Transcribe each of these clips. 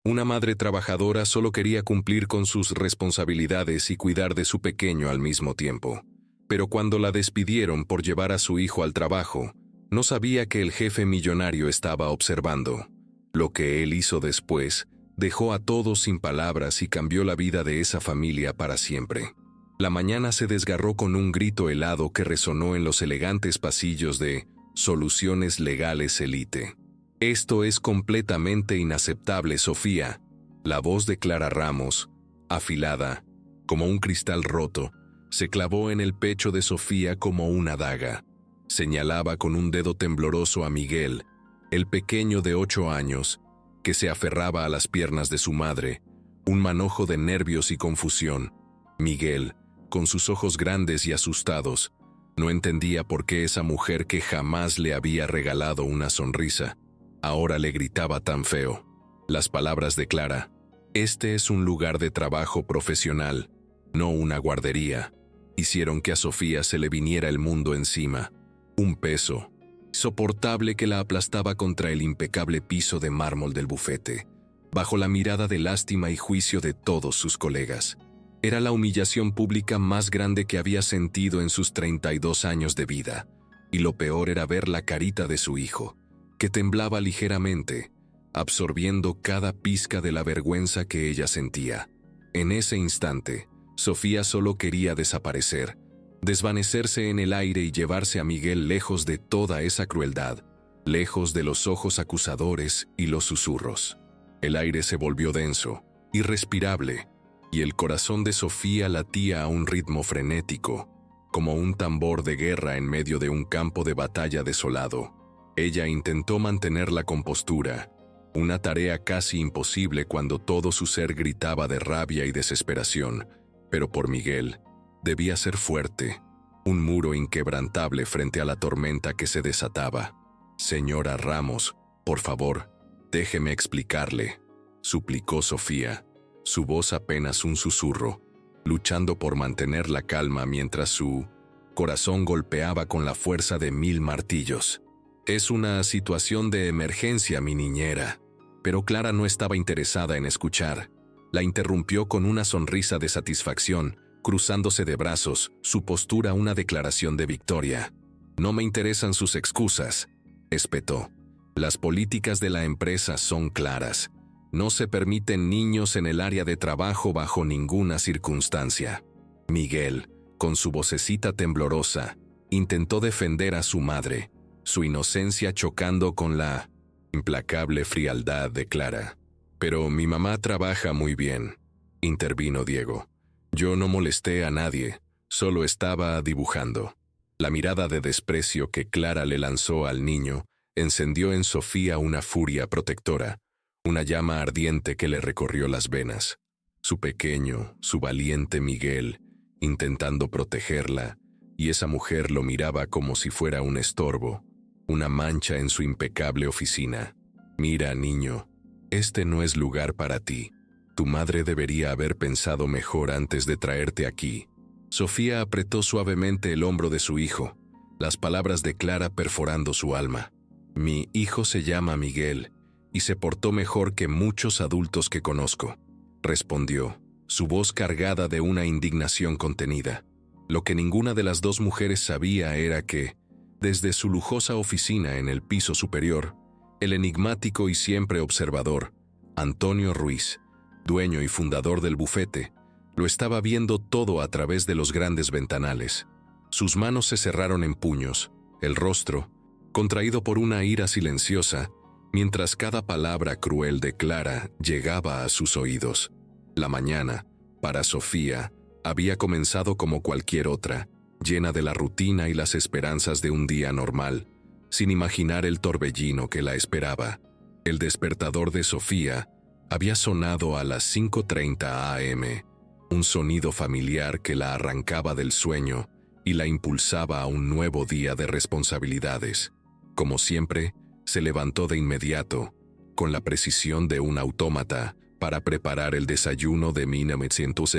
Una madre trabajadora solo quería cumplir con sus responsabilidades y cuidar de su pequeño al mismo tiempo. Pero cuando la despidieron por llevar a su hijo al trabajo, no sabía que el jefe millonario estaba observando. Lo que él hizo después dejó a todos sin palabras y cambió la vida de esa familia para siempre. La mañana se desgarró con un grito helado que resonó en los elegantes pasillos de Soluciones Legales Elite. «Esto es completamente inaceptable, Sofía». La voz de Clara Ramos, afilada, como un cristal roto, se clavó en el pecho de Sofía como una daga. Señalaba con un dedo tembloroso a Miguel, el pequeño de 8 años, que se aferraba a las piernas de su madre, un manojo de nervios y confusión. Miguel, con sus ojos grandes y asustados, no entendía por qué esa mujer que jamás le había regalado una sonrisa, ahora le gritaba tan feo. Las palabras de Clara: «Este es un lugar de trabajo profesional, no una guardería», hicieron que a Sofía se le viniera el mundo encima. Un peso insoportable que la aplastaba contra el impecable piso de mármol del bufete, bajo la mirada de lástima y juicio de todos sus colegas. Era la humillación pública más grande que había sentido en sus 32 años de vida, y lo peor era ver la carita de su hijo, que temblaba ligeramente, absorbiendo cada pizca de la vergüenza que ella sentía. En ese instante, Sofía solo quería desaparecer, desvanecerse en el aire y llevarse a Miguel lejos de toda esa crueldad, lejos de los ojos acusadores y los susurros. El aire se volvió denso, irrespirable, y el corazón de Sofía latía a un ritmo frenético, como un tambor de guerra en medio de un campo de batalla desolado. Ella intentó mantener la compostura, una tarea casi imposible cuando todo su ser gritaba de rabia y desesperación, pero por Miguel debía ser fuerte, un muro inquebrantable frente a la tormenta que se desataba. «Señora Ramos, por favor, déjeme explicarle», suplicó Sofía, su voz apenas un susurro, luchando por mantener la calma mientras su corazón golpeaba con la fuerza de 1000 martillos. «Es una situación de emergencia, mi niñera». Pero Clara no estaba interesada en escuchar. La interrumpió con una sonrisa de satisfacción, cruzándose de brazos, su postura una declaración de victoria. «No me interesan sus excusas», espetó. «Las políticas de la empresa son claras. No se permiten niños en el área de trabajo bajo ninguna circunstancia». Miguel, con su vocecita temblorosa, intentó defender a su madre, su inocencia chocando con la implacable frialdad de Clara. «Pero mi mamá trabaja muy bien», intervino Diego. «Yo no molesté a nadie, solo estaba dibujando». La mirada de desprecio que Clara le lanzó al niño encendió en Sofía una furia protectora, una llama ardiente que le recorrió las venas. Su pequeño, su valiente Miguel, intentando protegerla, y esa mujer lo miraba como si fuera un estorbo, una mancha en su impecable oficina. «Mira, niño, este no es lugar para ti. Tu madre debería haber pensado mejor antes de traerte aquí». Sofía apretó suavemente el hombro de su hijo, las palabras de Clara perforando su alma. «Mi hijo se llama Miguel y se portó mejor que muchos adultos que conozco», respondió, su voz cargada de una indignación contenida. Lo que ninguna de las dos mujeres sabía era que, desde su lujosa oficina en el piso superior, el enigmático y siempre observador, Antonio Ruiz, dueño y fundador del bufete, lo estaba viendo todo a través de los grandes ventanales. Sus manos se cerraron en puños, el rostro, contraído por una ira silenciosa, mientras cada palabra cruel de Clara llegaba a sus oídos. La mañana, para Sofía, había comenzado como cualquier otra, llena de la rutina y las esperanzas de un día normal, sin imaginar el torbellino que la esperaba. El despertador de Sofía había sonado a las 5:30 a.m., un sonido familiar que la arrancaba del sueño y la impulsaba a un nuevo día de responsabilidades. Como siempre, se levantó de inmediato, con la precisión de un autómata, para preparar el desayuno de 1900.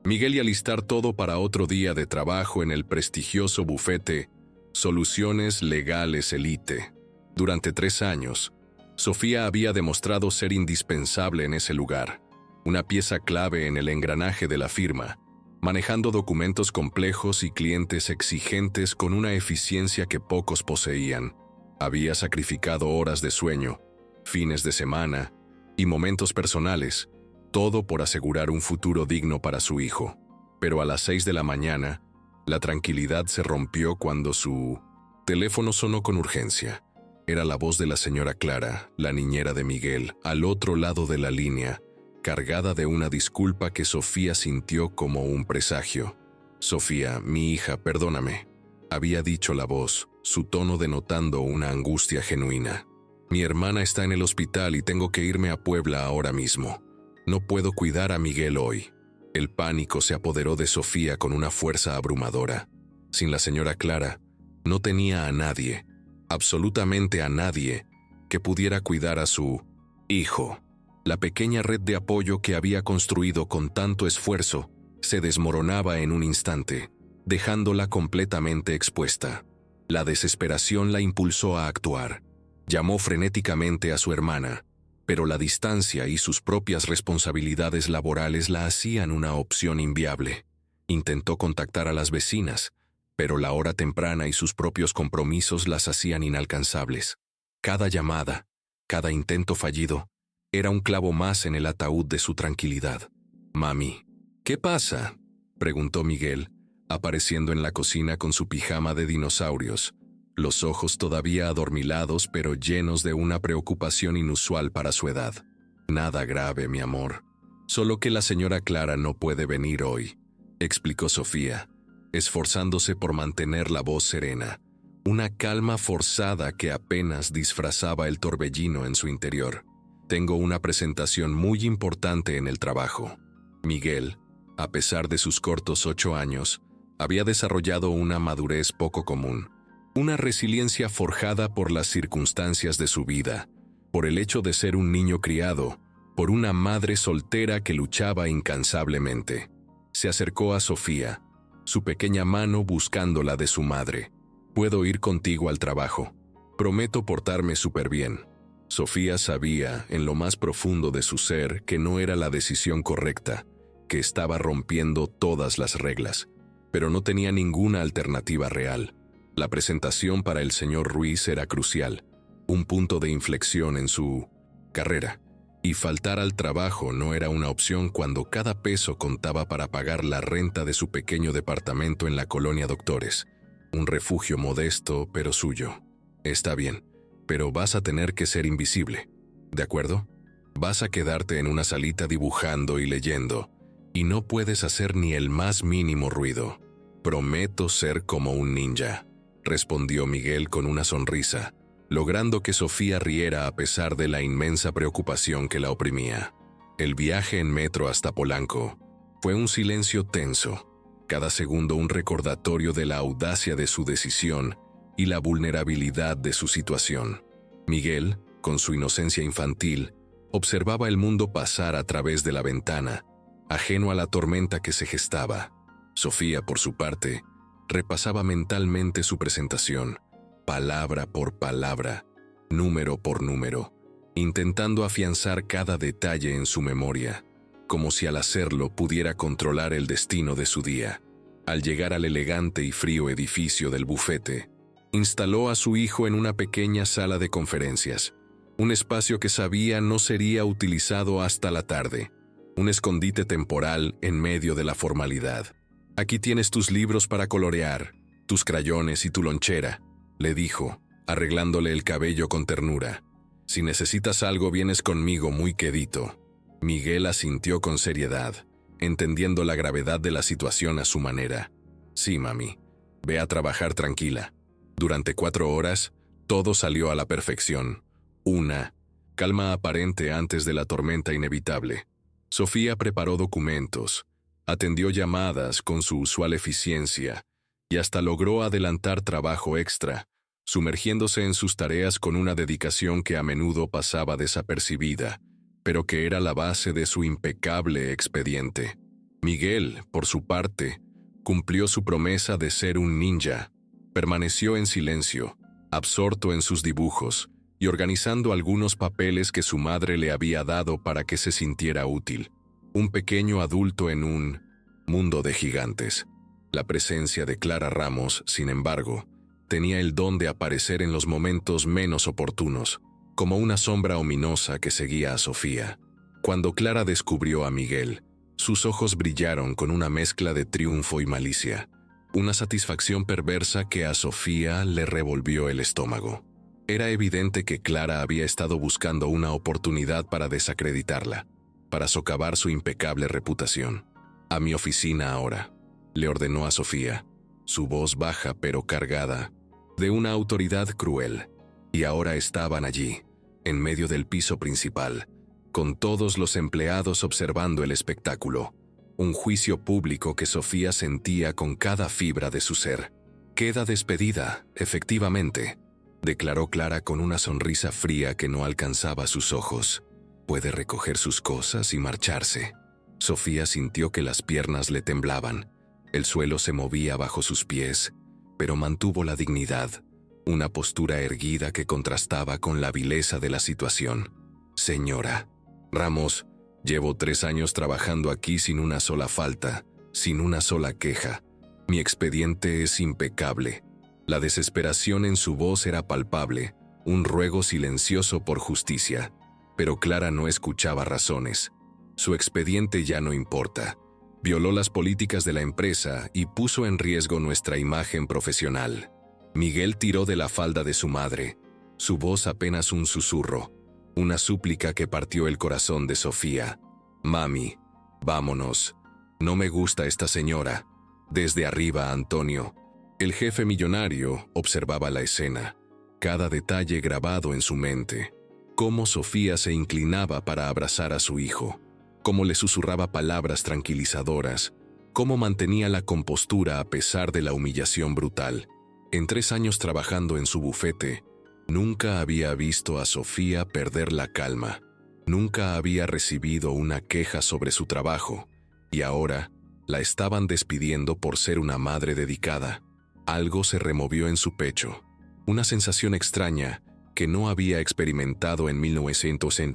Miguel y alistar todo para otro día de trabajo en el prestigioso bufete Soluciones Legales Elite. Durante 3 años, Sofía había demostrado ser indispensable en ese lugar, una pieza clave en el engranaje de la firma, manejando documentos complejos y clientes exigentes con una eficiencia que pocos poseían. Había sacrificado horas de sueño, fines de semana y momentos personales, todo por asegurar un futuro digno para su hijo. Pero a las 6 de la mañana, la tranquilidad se rompió cuando su teléfono sonó con urgencia. Era la voz de la señora Clara, la niñera de Miguel, al otro lado de la línea, cargada de una disculpa que Sofía sintió como un presagio. «Sofía, mi hija, perdóname», había dicho la voz, su tono denotando una angustia genuina. «Mi hermana está en el hospital y tengo que irme a Puebla ahora mismo. No puedo cuidar a Miguel hoy». El pánico se apoderó de Sofía con una fuerza abrumadora. Sin la señora Clara, no tenía a nadie, absolutamente a nadie, que pudiera cuidar a su hijo. La pequeña red de apoyo que había construido con tanto esfuerzo se desmoronaba en un instante, dejándola completamente expuesta. La desesperación la impulsó a actuar. Llamó frenéticamente a su hermana, pero la distancia y sus propias responsabilidades laborales la hacían una opción inviable. Intentó contactar a las vecinas, pero la hora temprana y sus propios compromisos las hacían inalcanzables. Cada llamada, cada intento fallido, era un clavo más en el ataúd de su tranquilidad. «Mami, ¿qué pasa?», preguntó Miguel, apareciendo en la cocina con su pijama de dinosaurios, los ojos todavía adormilados pero llenos de una preocupación inusual para su edad. «Nada grave, mi amor. Solo que la señora Clara no puede venir hoy», explicó Sofía, esforzándose por mantener la voz serena, una calma forzada que apenas disfrazaba el torbellino en su interior. «Tengo una presentación muy importante en el trabajo». Miguel, a pesar de sus cortos 8 años, había desarrollado una madurez poco común, una resiliencia forjada por las circunstancias de su vida, por el hecho de ser un niño criado, por una madre soltera que luchaba incansablemente. Se acercó a Sofía, su pequeña mano buscando la de su madre. «Puedo ir contigo al trabajo. Prometo portarme súper bien». Sofía sabía, en lo más profundo de su ser, que no era la decisión correcta, que estaba rompiendo todas las reglas, pero no tenía ninguna alternativa real. La presentación para el señor Ruiz era crucial, un punto de inflexión en su carrera, y faltar al trabajo no era una opción cuando cada peso contaba para pagar la renta de su pequeño departamento en la colonia Doctores, un refugio modesto pero suyo. «Está bien, pero vas a tener que ser invisible, ¿de acuerdo? Vas a quedarte en una salita dibujando y leyendo, y no puedes hacer ni el más mínimo ruido. Prometo ser como un ninja», respondió Miguel con una sonrisa, logrando que Sofía riera a pesar de la inmensa preocupación que la oprimía. El viaje en metro hasta Polanco fue un silencio tenso, cada segundo un recordatorio de la audacia de su decisión y la vulnerabilidad de su situación. Miguel, con su inocencia infantil, observaba el mundo pasar a través de la ventana, ajeno a la tormenta que se gestaba. Sofía, por su parte, repasaba mentalmente su presentación, palabra por palabra, número por número, intentando afianzar cada detalle en su memoria, como si al hacerlo pudiera controlar el destino de su día. Al llegar al elegante y frío edificio del bufete, instaló a su hijo en una pequeña sala de conferencias, un espacio que sabía no sería utilizado hasta la tarde, un escondite temporal en medio de la formalidad. «Aquí tienes tus libros para colorear, tus crayones y tu lonchera», le dijo, arreglándole el cabello con ternura. «Si necesitas algo, vienes conmigo, muy quedito». Miguel asintió con seriedad, entendiendo la gravedad de la situación a su manera. «Sí, mami, ve a trabajar tranquila». Durante 4 horas, todo salió a la perfección. Una calma aparente antes de la tormenta inevitable. Sofía preparó documentos, atendió llamadas con su usual eficiencia y hasta logró adelantar trabajo extra, sumergiéndose en sus tareas con una dedicación que a menudo pasaba desapercibida, pero que era la base de su impecable expediente. Miguel, por su parte, cumplió su promesa de ser un ninja. Permaneció en silencio, absorto en sus dibujos, y organizando algunos papeles que su madre le había dado para que se sintiera útil. Un pequeño adulto en un mundo de gigantes. La presencia de Clara Ramos, sin embargo, tenía el don de aparecer en los momentos menos oportunos, como una sombra ominosa que seguía a Sofía. Cuando Clara descubrió a Miguel, sus ojos brillaron con una mezcla de triunfo y malicia, una satisfacción perversa que a Sofía le revolvió el estómago. Era evidente que Clara había estado buscando una oportunidad para desacreditarla, para socavar su impecable reputación. «A mi oficina ahora», le ordenó a Sofía, su voz baja pero cargada de una autoridad cruel. Y ahora estaban allí, en medio del piso principal, con todos los empleados observando el espectáculo. Un juicio público que Sofía sentía con cada fibra de su ser. «Queda despedida, efectivamente», declaró Clara con una sonrisa fría que no alcanzaba sus ojos. «Puede recoger sus cosas y marcharse». Sofía sintió que las piernas le temblaban. El suelo se movía bajo sus pies, pero mantuvo la dignidad, una postura erguida que contrastaba con la vileza de la situación. «Señora Ramos, llevo 3 años trabajando aquí sin una sola falta, sin una sola queja. Mi expediente es impecable». La desesperación en su voz era palpable, un ruego silencioso por justicia. Pero Clara no escuchaba razones. Su expediente ya no importa. Violó las políticas de la empresa y puso en riesgo nuestra imagen profesional. Miguel tiró de la falda de su madre, su voz apenas un susurro, una súplica que partió el corazón de Sofía. «Mami, vámonos. No me gusta esta señora». Desde arriba, Antonio, el jefe millonario, observaba la escena, cada detalle grabado en su mente. Cómo Sofía se inclinaba para abrazar a su hijo, cómo le susurraba palabras tranquilizadoras, cómo mantenía la compostura a pesar de la humillación brutal. En 3 años trabajando en su bufete, nunca había visto a Sofía perder la calma, nunca había recibido una queja sobre su trabajo, y ahora la estaban despidiendo por ser una madre dedicada. Algo se removió en su pecho, una sensación extraña que no había experimentado en 1900 en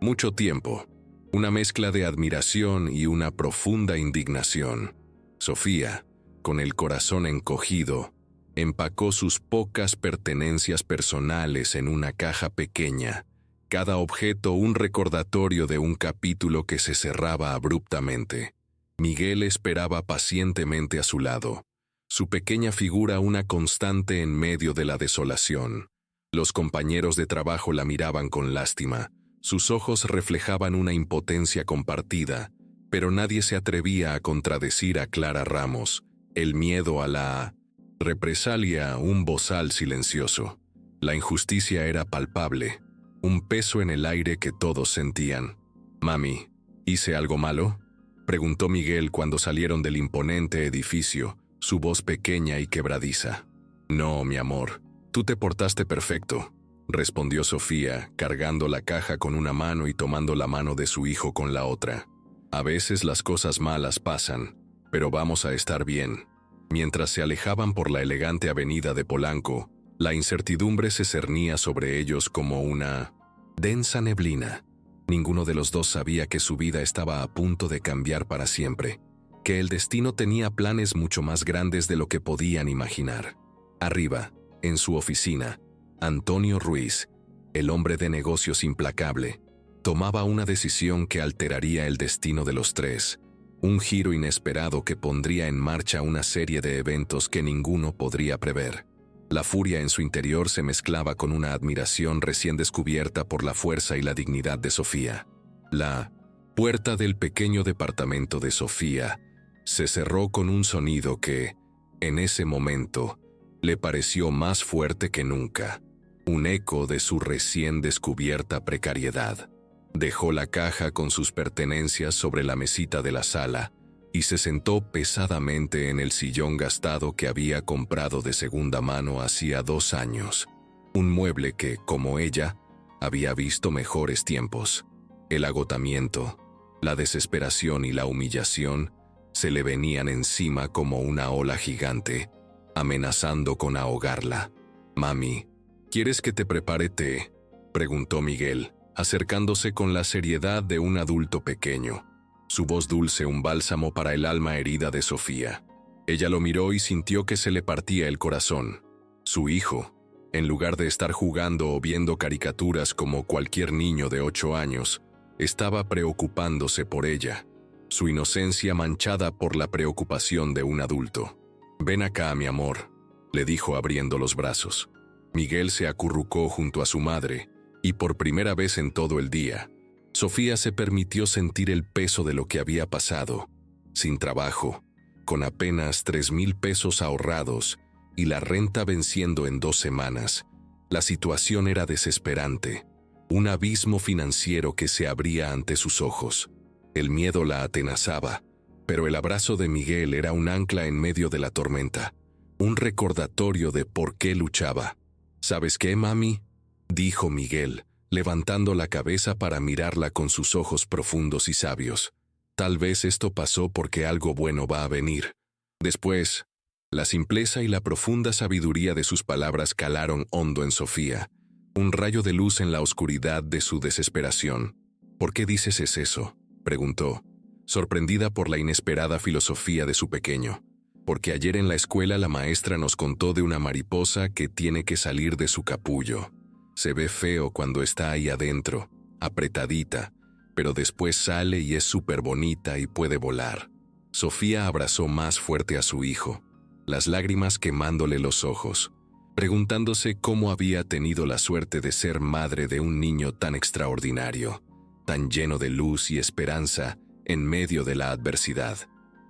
mucho tiempo, una mezcla de admiración y una profunda indignación. Sofía, con el corazón encogido, empacó sus pocas pertenencias personales en una caja pequeña, cada objeto un recordatorio de un capítulo que se cerraba abruptamente. Miguel esperaba pacientemente a su lado, su pequeña figura una constante en medio de la desolación. Los compañeros de trabajo la miraban con lástima, sus ojos reflejaban una impotencia compartida, pero nadie se atrevía a contradecir a Clara Ramos, el miedo a la represalia, un bozal silencioso. La injusticia era palpable, un peso en el aire que todos sentían. «Mami, ¿hice algo malo?», preguntó Miguel cuando salieron del imponente edificio, su voz pequeña y quebradiza. «No, mi amor, tú te portaste perfecto», respondió Sofía, cargando la caja con una mano y tomando la mano de su hijo con la otra. «A veces las cosas malas pasan, pero vamos a estar bien». Mientras se alejaban por la elegante avenida de Polanco, la incertidumbre se cernía sobre ellos como una densa neblina. Ninguno de los dos sabía que su vida estaba a punto de cambiar para siempre, que el destino tenía planes mucho más grandes de lo que podían imaginar. Arriba, en su oficina, Antonio Ruiz, el hombre de negocios implacable, tomaba una decisión que alteraría el destino de los tres, un giro inesperado que pondría en marcha una serie de eventos que ninguno podría prever. La furia en su interior se mezclaba con una admiración recién descubierta por la fuerza y la dignidad de Sofía. La puerta del pequeño departamento de Sofía se cerró con un sonido que, en ese momento, le pareció más fuerte que nunca, un eco de su recién descubierta precariedad. Dejó la caja con sus pertenencias sobre la mesita de la sala y se sentó pesadamente en el sillón gastado que había comprado de segunda mano hacía 2 años, un mueble que, como ella, había visto mejores tiempos. El agotamiento, la desesperación y la humillación se le venían encima como una ola gigante, amenazando con ahogarla. «Mami, ¿quieres que te prepare té?», preguntó Miguel, acercándose con la seriedad de un adulto pequeño. Su voz dulce un bálsamo para el alma herida de Sofía. Ella lo miró y sintió que se le partía el corazón. Su hijo, en lugar de estar jugando o viendo caricaturas como cualquier niño de 8 años, estaba preocupándose por ella, su inocencia manchada por la preocupación de un adulto. «Ven acá, mi amor», le dijo abriendo los brazos. Miguel se acurrucó junto a su madre, y por primera vez en todo el día, Sofía se permitió sentir el peso de lo que había pasado. Sin trabajo, con apenas 3,000 pesos ahorrados y la renta venciendo en 2 semanas, la situación era desesperante. Un abismo financiero que se abría ante sus ojos. El miedo la atenazaba, pero el abrazo de Miguel era un ancla en medio de la tormenta, un recordatorio de por qué luchaba. «¿Sabes qué, mami?», dijo Miguel, levantando la cabeza para mirarla con sus ojos profundos y sabios. «Tal vez esto pasó porque algo bueno va a venir». Después, la simpleza y la profunda sabiduría de sus palabras calaron hondo en Sofía, un rayo de luz en la oscuridad de su desesperación. «¿Por qué dices eso?», preguntó, sorprendida por la inesperada filosofía de su pequeño. «Porque ayer en la escuela la maestra nos contó de una mariposa que tiene que salir de su capullo. Se ve feo cuando está ahí adentro, apretadita, pero después sale y es súper bonita y puede volar». Sofía abrazó más fuerte a su hijo, las lágrimas quemándole los ojos, preguntándose cómo había tenido la suerte de ser madre de un niño tan extraordinario, tan lleno de luz y esperanza en medio de la adversidad.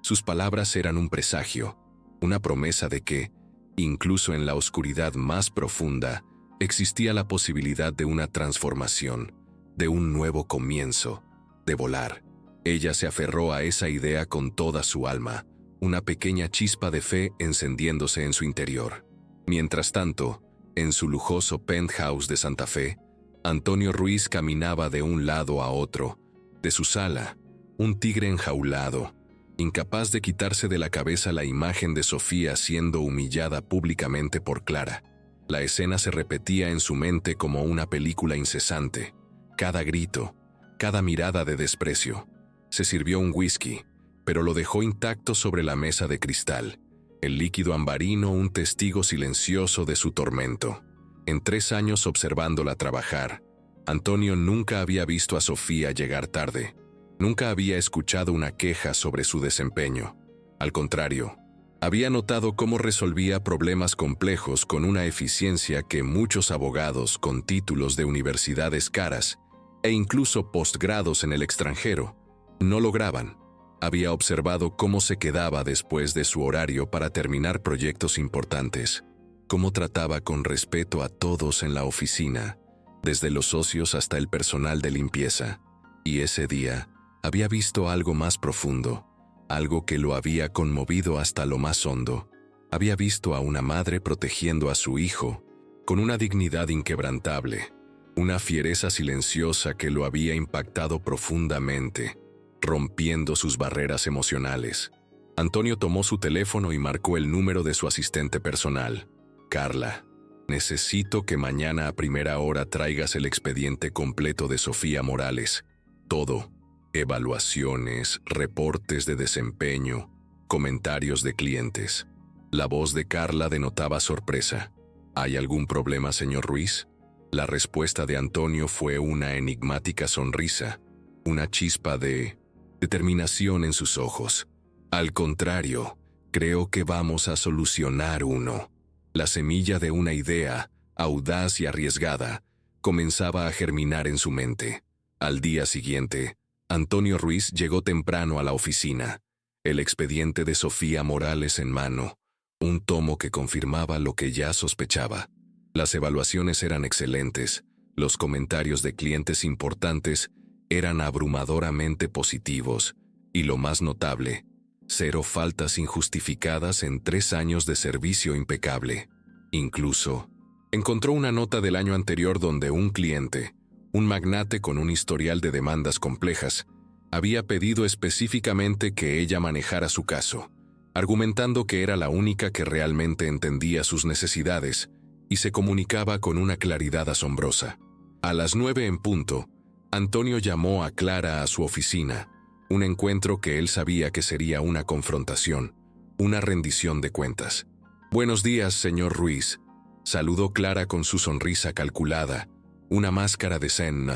Sus palabras eran un presagio, una promesa de que, incluso en la oscuridad más profunda, existía la posibilidad de una transformación, de un nuevo comienzo, de volar. Ella se aferró a esa idea con toda su alma, una pequeña chispa de fe encendiéndose en su interior. Mientras tanto, en su lujoso penthouse de Santa Fe, Antonio Ruiz caminaba de un lado a otro, de su sala, un tigre enjaulado, incapaz de quitarse de la cabeza la imagen de Sofía siendo humillada públicamente por Clara. La escena se repetía en su mente como una película incesante, cada grito, cada mirada de desprecio. Se sirvió un whisky, pero lo dejó intacto sobre la mesa de cristal, el líquido ambarino un testigo silencioso de su tormento. En 3 años observándola trabajar, Antonio nunca había visto a Sofía llegar tarde, nunca había escuchado una queja sobre su desempeño. Al contrario, había notado cómo resolvía problemas complejos con una eficiencia que muchos abogados con títulos de universidades caras e incluso postgrados en el extranjero no lograban. Había observado cómo se quedaba después de su horario para terminar proyectos importantes, cómo trataba con respeto a todos en la oficina, desde los socios hasta el personal de limpieza. Y ese día había visto algo más profundo, algo que lo había conmovido hasta lo más hondo. Había visto a una madre protegiendo a su hijo, con una dignidad inquebrantable, una fiereza silenciosa que lo había impactado profundamente, rompiendo sus barreras emocionales. Antonio tomó su teléfono y marcó el número de su asistente personal. «Carla, necesito que mañana a primera hora traigas el expediente completo de Sofía Morales. Todo. Evaluaciones, reportes de desempeño, comentarios de clientes». La voz de Carla denotaba sorpresa. «¿Hay algún problema, señor Ruiz?». La respuesta de Antonio fue una enigmática sonrisa, una chispa de determinación en sus ojos. «Al contrario, creo que vamos a solucionar uno». La semilla de una idea, audaz y arriesgada, comenzaba a germinar en su mente. Al día siguiente, Antonio Ruiz llegó temprano a la oficina, el expediente de Sofía Morales en mano, un tomo que confirmaba lo que ya sospechaba. Las evaluaciones eran excelentes, los comentarios de clientes importantes eran abrumadoramente positivos, y lo más notable, 0 faltas injustificadas en 3 años de servicio impecable. Incluso, encontró una nota del año anterior donde un cliente, un magnate con un historial de demandas complejas, había pedido específicamente que ella manejara su caso, argumentando que era la única que realmente entendía sus necesidades y se comunicaba con una claridad asombrosa. A las 9 en punto, Antonio llamó a Clara a su oficina, un encuentro que él sabía que sería una confrontación, una rendición de cuentas. «Buenos días, señor Ruiz», saludó Clara con su sonrisa calculada, una máscara de zen,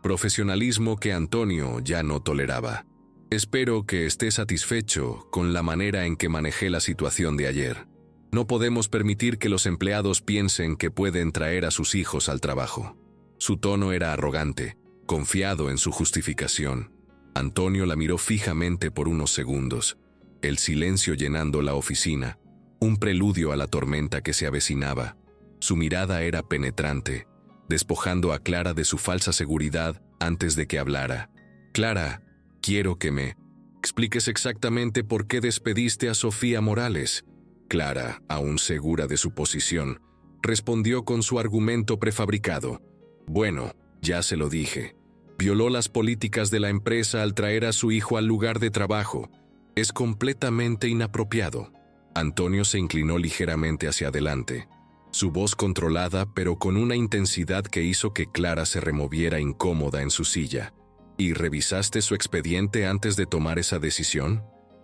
profesionalismo que Antonio ya no toleraba. «Espero que esté satisfecho con la manera en que manejé la situación de ayer. No podemos permitir que los empleados piensen que pueden traer a sus hijos al trabajo». Su tono era arrogante, confiado en su justificación. Antonio la miró fijamente por unos segundos, el silencio llenando la oficina, un preludio a la tormenta que se avecinaba. Su mirada era penetrante, despojando a Clara de su falsa seguridad antes de que hablara. «Clara, quiero que me expliques exactamente por qué despediste a Sofía Morales». Clara, aún segura de su posición, respondió con su argumento prefabricado. «Bueno, ya se lo dije. Violó las políticas de la empresa al traer a su hijo al lugar de trabajo. Es completamente inapropiado». Antonio se inclinó ligeramente hacia adelante, su voz controlada pero con una intensidad que hizo que Clara se removiera incómoda en su silla. «¿Y revisaste su expediente antes de tomar esa decisión?».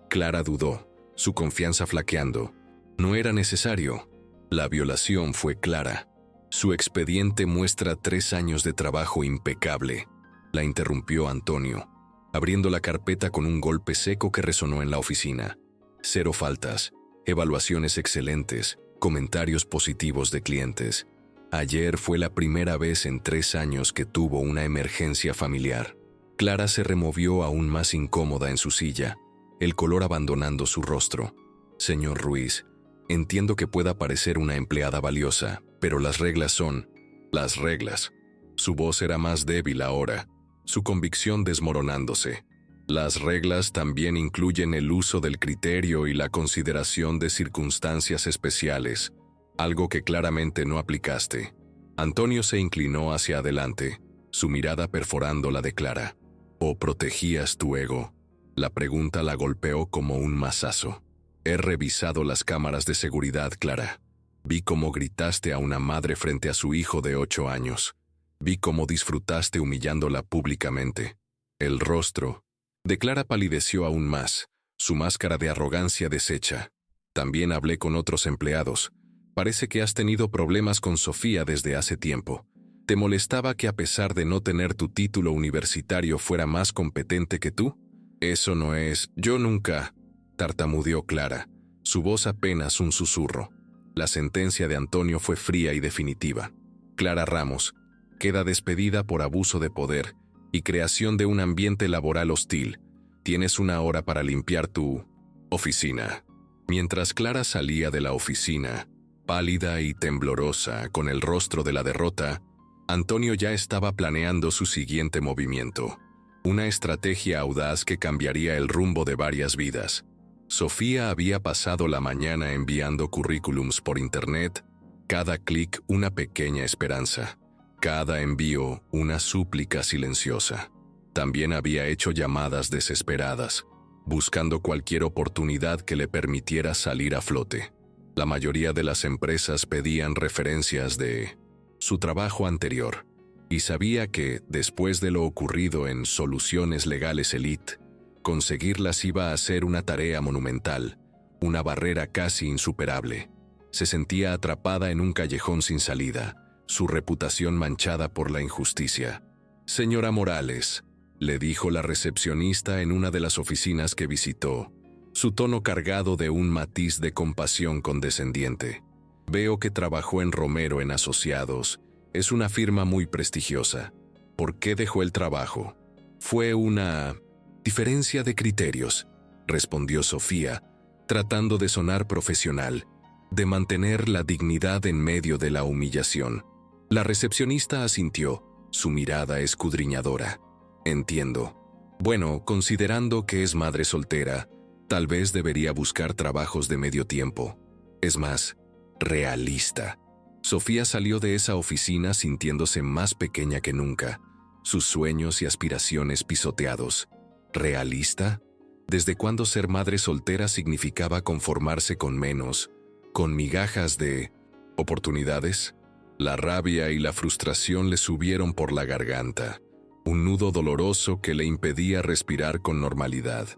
Clara dudó, su confianza flaqueando. No era necesario. La violación fue clara. «Su expediente muestra 3 años de trabajo impecable», la interrumpió Antonio, abriendo la carpeta con un golpe seco que resonó en la oficina. «0 faltas, evaluaciones excelentes, comentarios positivos de clientes. Ayer fue la primera vez en 3 años que tuvo una emergencia familiar». Clara se removió aún más incómoda en su silla, el color abandonando su rostro. «Señor Ruiz, entiendo que pueda parecer una empleada valiosa, pero las reglas son las reglas». Su voz era más débil ahora, su convicción desmoronándose. «Las reglas también incluyen el uso del criterio y la consideración de circunstancias especiales, algo que claramente no aplicaste». Antonio se inclinó hacia adelante, su mirada perforando la de Clara. «¿O protegías tu ego?». La pregunta la golpeó como un mazazo. «He revisado las cámaras de seguridad, Clara. Vi cómo gritaste a una madre frente a su hijo de 8 años. Vi cómo disfrutaste humillándola públicamente». El rostro de Clara palideció aún más, su máscara de arrogancia deshecha. «También hablé con otros empleados. Parece que has tenido problemas con Sofía desde hace tiempo. ¿Te molestaba que a pesar de no tener tu título universitario fuera más competente que tú?». «Eso no es... Yo nunca...», tartamudeó Clara, su voz apenas un susurro. La sentencia de Antonio fue fría y definitiva. «Clara Ramos queda despedida por abuso de poder y creación de un ambiente laboral hostil. Tienes 1 hora para limpiar tu oficina». Mientras Clara salía de la oficina, pálida y temblorosa, con el rostro de la derrota, Antonio ya estaba planeando su siguiente movimiento. Una estrategia audaz que cambiaría el rumbo de varias vidas. Sofía había pasado la mañana enviando currículums por internet, cada clic una pequeña esperanza, cada envío una súplica silenciosa. También había hecho llamadas desesperadas, buscando cualquier oportunidad que le permitiera salir a flote. La mayoría de las empresas pedían referencias de su trabajo anterior, y sabía que, después de lo ocurrido en Soluciones Legales Elite, conseguirlas iba a ser una tarea monumental, una barrera casi insuperable. Se sentía atrapada en un callejón sin salida, su reputación manchada por la injusticia. «Señora Morales», le dijo la recepcionista en una de las oficinas que visitó, su tono cargado de un matiz de compasión condescendiente. «Veo que trabajó en Romero en Asociados. Es una firma muy prestigiosa. ¿Por qué dejó el trabajo?». «Fue una diferencia de criterios», respondió Sofía, tratando de sonar profesional, de mantener la dignidad en medio de la humillación. La recepcionista asintió, su mirada escudriñadora. «Entiendo. Bueno, considerando que es madre soltera, tal vez debería buscar trabajos de medio tiempo. Es más, realista». Sofía salió de esa oficina sintiéndose más pequeña que nunca, sus sueños y aspiraciones pisoteados. ¿Realista? ¿Desde cuándo ser madre soltera significaba conformarse con menos, con migajas de oportunidades? La rabia y la frustración le subieron por la garganta, un nudo doloroso que le impedía respirar con normalidad.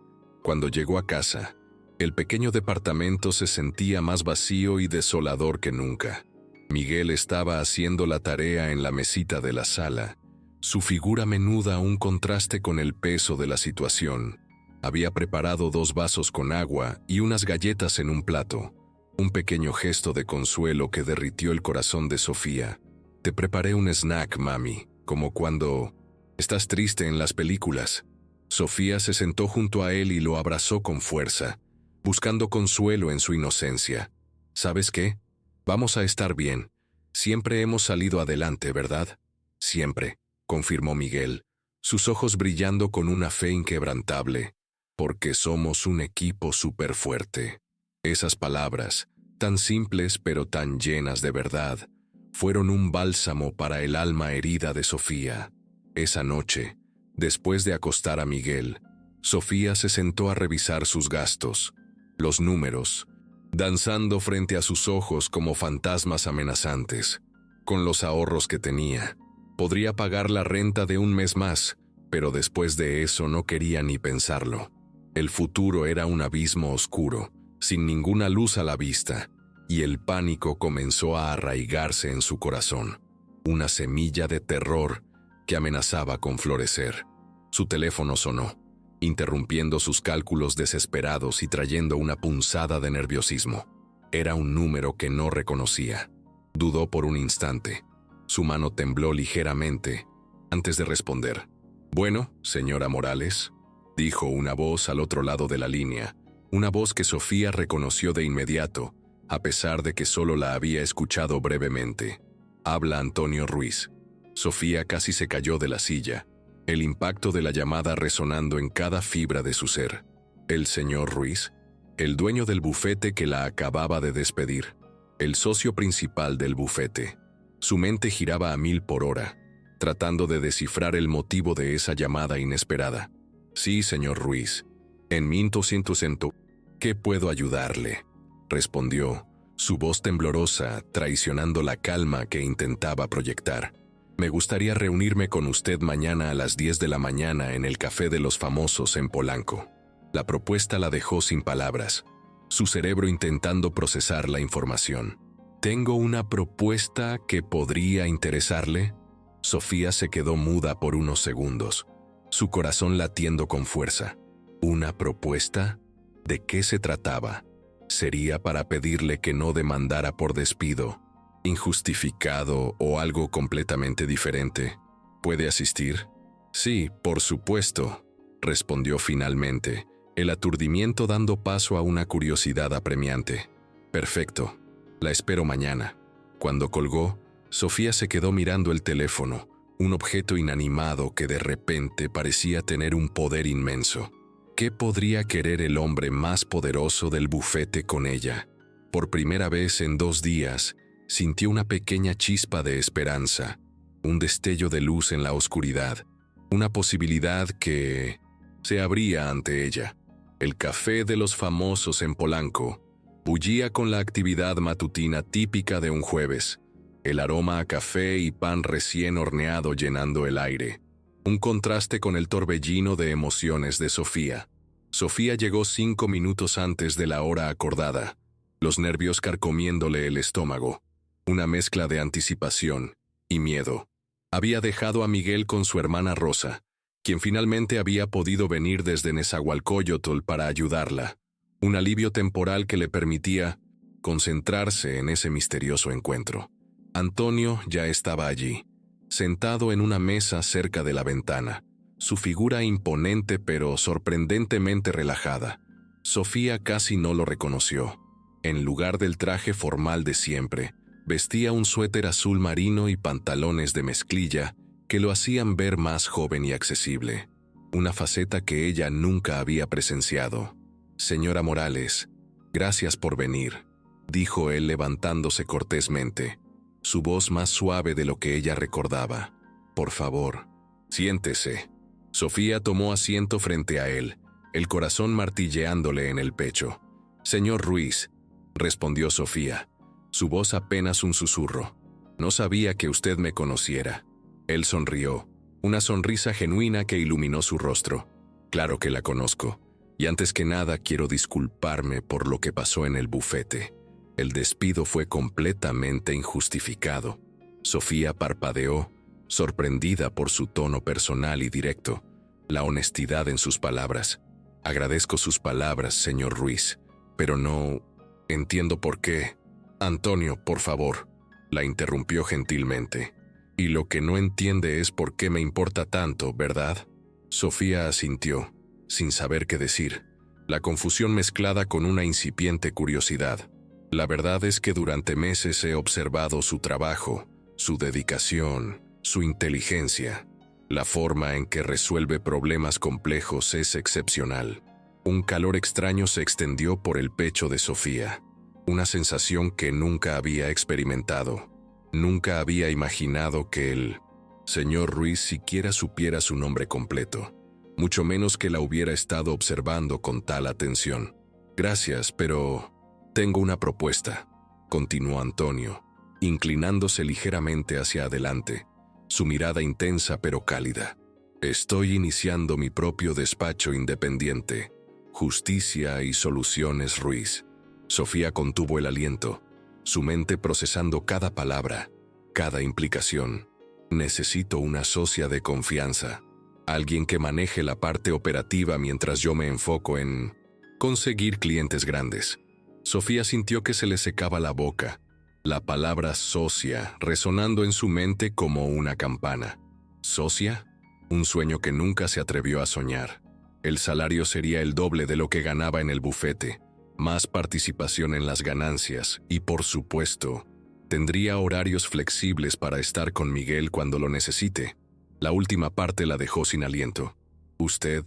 Cuando llegó a casa, el pequeño departamento se sentía más vacío y desolador que nunca. Miguel estaba haciendo la tarea en la mesita de la sala, su figura menuda un contraste con el peso de la situación. Había preparado 2 vasos con agua y unas galletas en un plato, un pequeño gesto de consuelo que derritió el corazón de Sofía. «Te preparé un snack, mami, como cuando estás triste en las películas». Sofía se sentó junto a él y lo abrazó con fuerza, buscando consuelo en su inocencia. «¿Sabes qué? Vamos a estar bien. Siempre hemos salido adelante, ¿verdad?» «Siempre», confirmó Miguel, sus ojos brillando con una fe inquebrantable. «Porque somos un equipo súper fuerte». Esas palabras, tan simples pero tan llenas de verdad, fueron un bálsamo para el alma herida de Sofía. Esa noche, después de acostar a Miguel, Sofía se sentó a revisar sus gastos, los números, danzando frente a sus ojos como fantasmas amenazantes. Con los ahorros que tenía, podría pagar la renta de un mes más, pero después de eso no quería ni pensarlo. El futuro era un abismo oscuro, sin ninguna luz a la vista, y el pánico comenzó a arraigarse en su corazón, una semilla de terror que amenazaba con florecer. Su teléfono sonó, interrumpiendo sus cálculos desesperados y trayendo una punzada de nerviosismo. Era un número que no reconocía. Dudó por un instante. Su mano tembló ligeramente antes de responder. «Bueno, señora Morales», dijo una voz al otro lado de la línea, una voz que Sofía reconoció de inmediato, a pesar de que solo la había escuchado brevemente. «Habla Antonio Ruiz». Sofía casi se cayó de la silla, el impacto de la llamada resonando en cada fibra de su ser. ¿El señor Ruiz? El dueño del bufete que la acababa de despedir. El socio principal del bufete. Su mente giraba a 1000 por hora, tratando de descifrar el motivo de esa llamada inesperada. «Sí, señor Ruiz. En 1200. ¿Qué puedo ayudarle?», respondió, su voz temblorosa traicionando la calma que intentaba proyectar. «Me gustaría reunirme con usted mañana a las 10 de la mañana en el Café de los Famosos en Polanco». La propuesta la dejó sin palabras, su cerebro intentando procesar la información. «¿Tengo una propuesta que podría interesarle?». Sofía se quedó muda por unos segundos, su corazón latiendo con fuerza. ¿Una propuesta? ¿De qué se trataba? ¿Sería para pedirle que no demandara por despido injustificado o algo completamente diferente? ¿Puede asistir? «Sí, por supuesto», respondió finalmente, el aturdimiento dando paso a una curiosidad apremiante. «Perfecto. La espero mañana». Cuando colgó, Sofía se quedó mirando el teléfono, un objeto inanimado que de repente parecía tener un poder inmenso. ¿Qué podría querer el hombre más poderoso del bufete con ella? Por primera vez en 2 días, sintió una pequeña chispa de esperanza, un destello de luz en la oscuridad, una posibilidad que se abría ante ella. El Café de los Famosos en Polanco bullía con la actividad matutina típica de un jueves, el aroma a café y pan recién horneado llenando el aire, un contraste con el torbellino de emociones de Sofía. Sofía llegó 5 minutos antes de la hora acordada, los nervios carcomiéndole el estómago, una mezcla de anticipación y miedo. Había dejado a Miguel con su hermana Rosa, quien finalmente había podido venir desde Nezahualcóyotl para ayudarla, un alivio temporal que le permitía concentrarse en ese misterioso encuentro. Antonio ya estaba allí, sentado en una mesa cerca de la ventana, su figura imponente pero sorprendentemente relajada. Sofía casi no lo reconoció. En lugar del traje formal de siempre, vestía un suéter azul marino y pantalones de mezclilla que lo hacían ver más joven y accesible, una faceta que ella nunca había presenciado. «Señora Morales, gracias por venir», dijo él levantándose cortésmente, su voz más suave de lo que ella recordaba. «Por favor, siéntese». Sofía tomó asiento frente a él, el corazón martilleándole en el pecho. «Señor Ruiz», respondió Sofía, su voz apenas un susurro. No sabía que usted me conociera. Él sonrió, una sonrisa genuina que iluminó su rostro. Claro que la conozco. Y antes que nada quiero disculparme por lo que pasó en el bufete. El despido fue completamente injustificado. Sofía parpadeó, sorprendida por su tono personal y directo, la honestidad en sus palabras. Agradezco sus palabras, señor Ruiz, pero no entiendo por qué. Antonio, por favor, la interrumpió gentilmente. Y lo que no entiende es por qué me importa tanto, ¿verdad? Sofía asintió, sin saber qué decir, la confusión mezclada con una incipiente curiosidad. La verdad es que durante meses he observado su trabajo, su dedicación, su inteligencia. La forma en que resuelve problemas complejos es excepcional. Un calor extraño se extendió por el pecho de Sofía, una sensación que nunca había experimentado. Nunca había imaginado que el señor Ruiz siquiera supiera su nombre completo, mucho menos que la hubiera estado observando con tal atención. Gracias, pero tengo una propuesta, continuó Antonio, inclinándose ligeramente hacia adelante, su mirada intensa pero cálida. Estoy iniciando mi propio despacho independiente, Justicia y Soluciones Ruiz. Sofía contuvo el aliento, su mente procesando cada palabra, cada implicación. Necesito una socia de confianza, alguien que maneje la parte operativa mientras yo me enfoco en conseguir clientes grandes. Sofía sintió que se le secaba la boca, la palabra socia resonando en su mente como una campana. ¿Socia? Un sueño que nunca se atrevió a soñar. El salario sería el doble de lo que ganaba en el bufete, más participación en las ganancias y, por supuesto, tendría horarios flexibles para estar con Miguel cuando lo necesite. La última parte la dejó sin aliento. Usted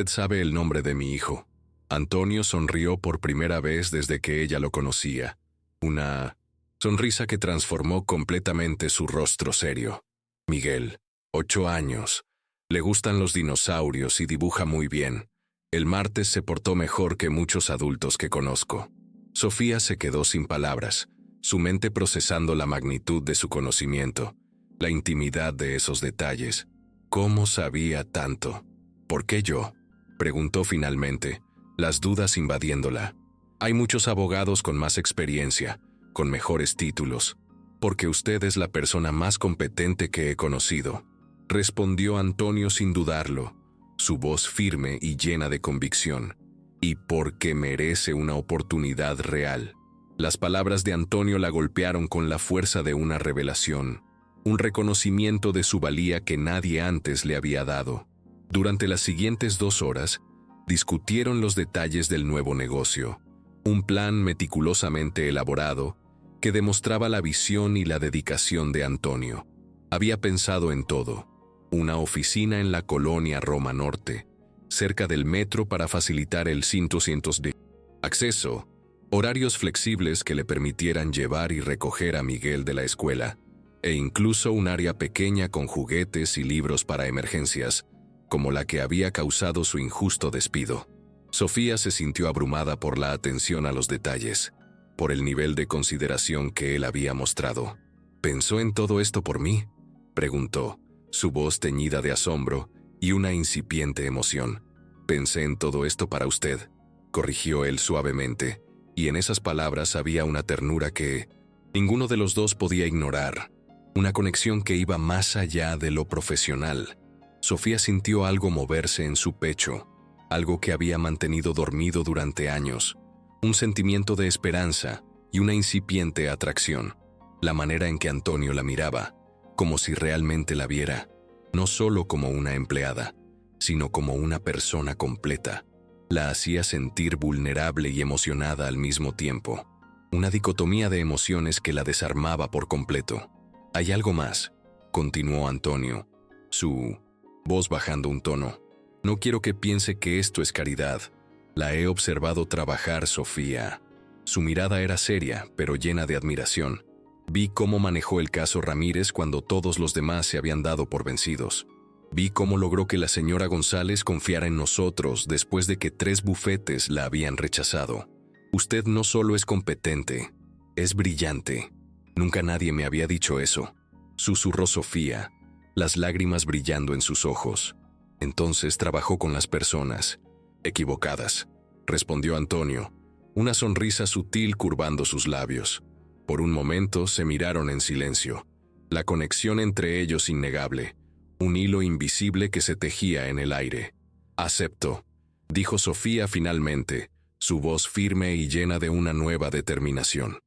sabe el nombre de mi hijo. Antonio sonrió por primera vez desde que ella lo conocía. Una sonrisa que transformó completamente su rostro serio. Miguel, 8 años. Le gustan los dinosaurios y dibuja muy bien. El martes se portó mejor que muchos adultos que conozco. Sofía se quedó sin palabras, su mente procesando la magnitud de su conocimiento, la intimidad de esos detalles. ¿Cómo sabía tanto? ¿Por qué yo? Preguntó finalmente, las dudas invadiéndola. Hay muchos abogados con más experiencia, con mejores títulos, porque usted es la persona más competente que he conocido, respondió Antonio sin dudarlo, su voz firme y llena de convicción, y porque merece una oportunidad real. Las palabras de Antonio la golpearon con la fuerza de una revelación, un reconocimiento de su valía que nadie antes le había dado. Durante las siguientes 2 horas, discutieron los detalles del nuevo negocio, un plan meticulosamente elaborado que demostraba la visión y la dedicación de Antonio. Había pensado en todo: una oficina en la colonia Roma Norte, cerca del metro para facilitar el 100% de acceso, horarios flexibles que le permitieran llevar y recoger a Miguel de la escuela, e incluso un área pequeña con juguetes y libros para emergencias, como la que había causado su injusto despido. Sofía se sintió abrumada por la atención a los detalles, por el nivel de consideración que él había mostrado. ¿Pensó en todo esto por mí?, preguntó, su voz teñida de asombro y una incipiente emoción. Pensé en todo esto para usted, corrigió él suavemente, y en esas palabras había una ternura que ninguno de los dos podía ignorar, una conexión que iba más allá de lo profesional. Sofía sintió algo moverse en su pecho, algo que había mantenido dormido durante años, un sentimiento de esperanza y una incipiente atracción. La manera en que Antonio la miraba, como si realmente la viera, no solo como una empleada, sino como una persona completa, la hacía sentir vulnerable y emocionada al mismo tiempo, una dicotomía de emociones que la desarmaba por completo. «Hay algo más», continuó Antonio, su voz bajando un tono. «No quiero que piense que esto es caridad. La he observado trabajar, Sofía». Su mirada era seria, pero llena de admiración. Vi cómo manejó el caso Ramírez cuando todos los demás se habían dado por vencidos. Vi cómo logró que la señora González confiara en nosotros después de que 3 bufetes la habían rechazado. Usted no solo es competente, es brillante. Nunca nadie me había dicho eso, susurró Sofía, las lágrimas brillando en sus ojos. Entonces trabajó con las personas equivocadas, respondió Antonio, una sonrisa sutil curvando sus labios. Por un momento se miraron en silencio, la conexión entre ellos innegable, un hilo invisible que se tejía en el aire. Acepto, dijo Sofía finalmente, su voz firme y llena de una nueva determinación.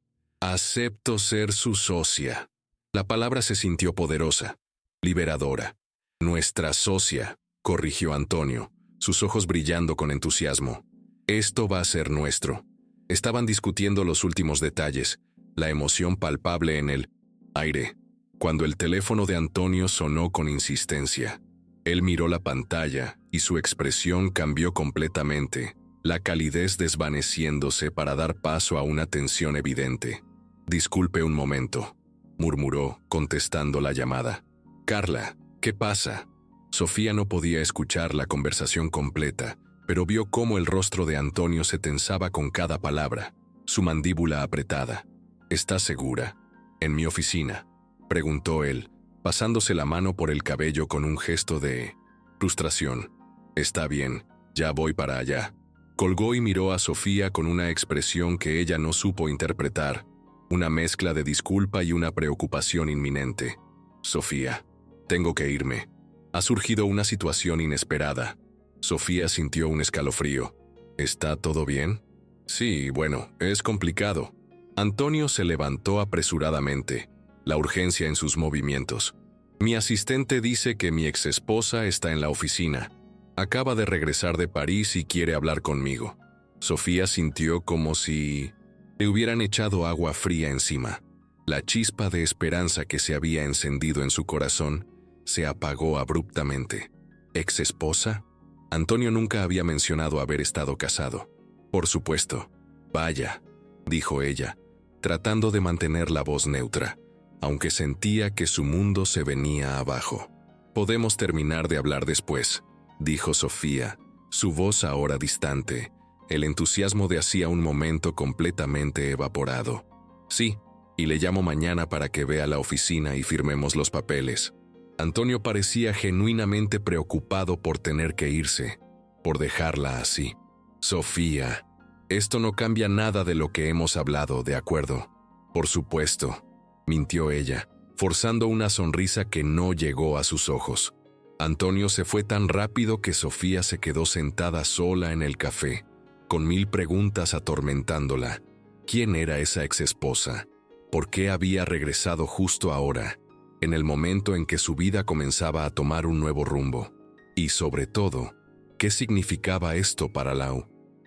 Acepto ser su socia. La palabra se sintió poderosa, liberadora. Nuestra socia, corrigió Antonio, sus ojos brillando con entusiasmo. Esto va a ser nuestro. Estaban discutiendo los últimos detalles, la emoción palpable en el aire, cuando el teléfono de Antonio sonó con insistencia. Él miró la pantalla y su expresión cambió completamente, la calidez desvaneciéndose para dar paso a una tensión evidente. «Disculpe un momento», murmuró, contestando la llamada. «Carla, ¿qué pasa?» Sofía no podía escuchar la conversación completa, pero vio cómo el rostro de Antonio se tensaba con cada palabra, su mandíbula apretada. «¿Estás segura? ¿En mi oficina?», preguntó él, pasándose la mano por el cabello con un gesto de frustración. «Está bien, ya voy para allá». Colgó y miró a Sofía con una expresión que ella no supo interpretar, una mezcla de disculpa y una preocupación inminente. «Sofía, tengo que irme. Ha surgido una situación inesperada». Sofía sintió un escalofrío. «¿Está todo bien?» «Sí, bueno, es complicado». Antonio se levantó apresuradamente, la urgencia en sus movimientos. «Mi asistente dice que mi exesposa está en la oficina. Acaba de regresar de París y quiere hablar conmigo». Sofía sintió como si le hubieran echado agua fría encima. La chispa de esperanza que se había encendido en su corazón se apagó abruptamente. ¿Exesposa? Antonio nunca había mencionado haber estado casado. «Por supuesto». «Vaya», dijo ella, tratando de mantener la voz neutra, aunque sentía que su mundo se venía abajo. «Podemos terminar de hablar después», dijo Sofía, su voz ahora distante, el entusiasmo de hacía un momento completamente evaporado. «Sí, y le llamo mañana para que vea la oficina y firmemos los papeles». Antonio parecía genuinamente preocupado por tener que irse, por dejarla así. «Sofía, esto no cambia nada de lo que hemos hablado, ¿de acuerdo?» «Por supuesto», mintió ella, forzando una sonrisa que no llegó a sus ojos. Antonio se fue tan rápido que Sofía se quedó sentada sola en el café, con 1000 preguntas atormentándola. ¿Quién era esa exesposa? ¿Por qué había regresado justo ahora, en el momento en que su vida comenzaba a tomar un nuevo rumbo? Y sobre todo, ¿qué significaba esto para la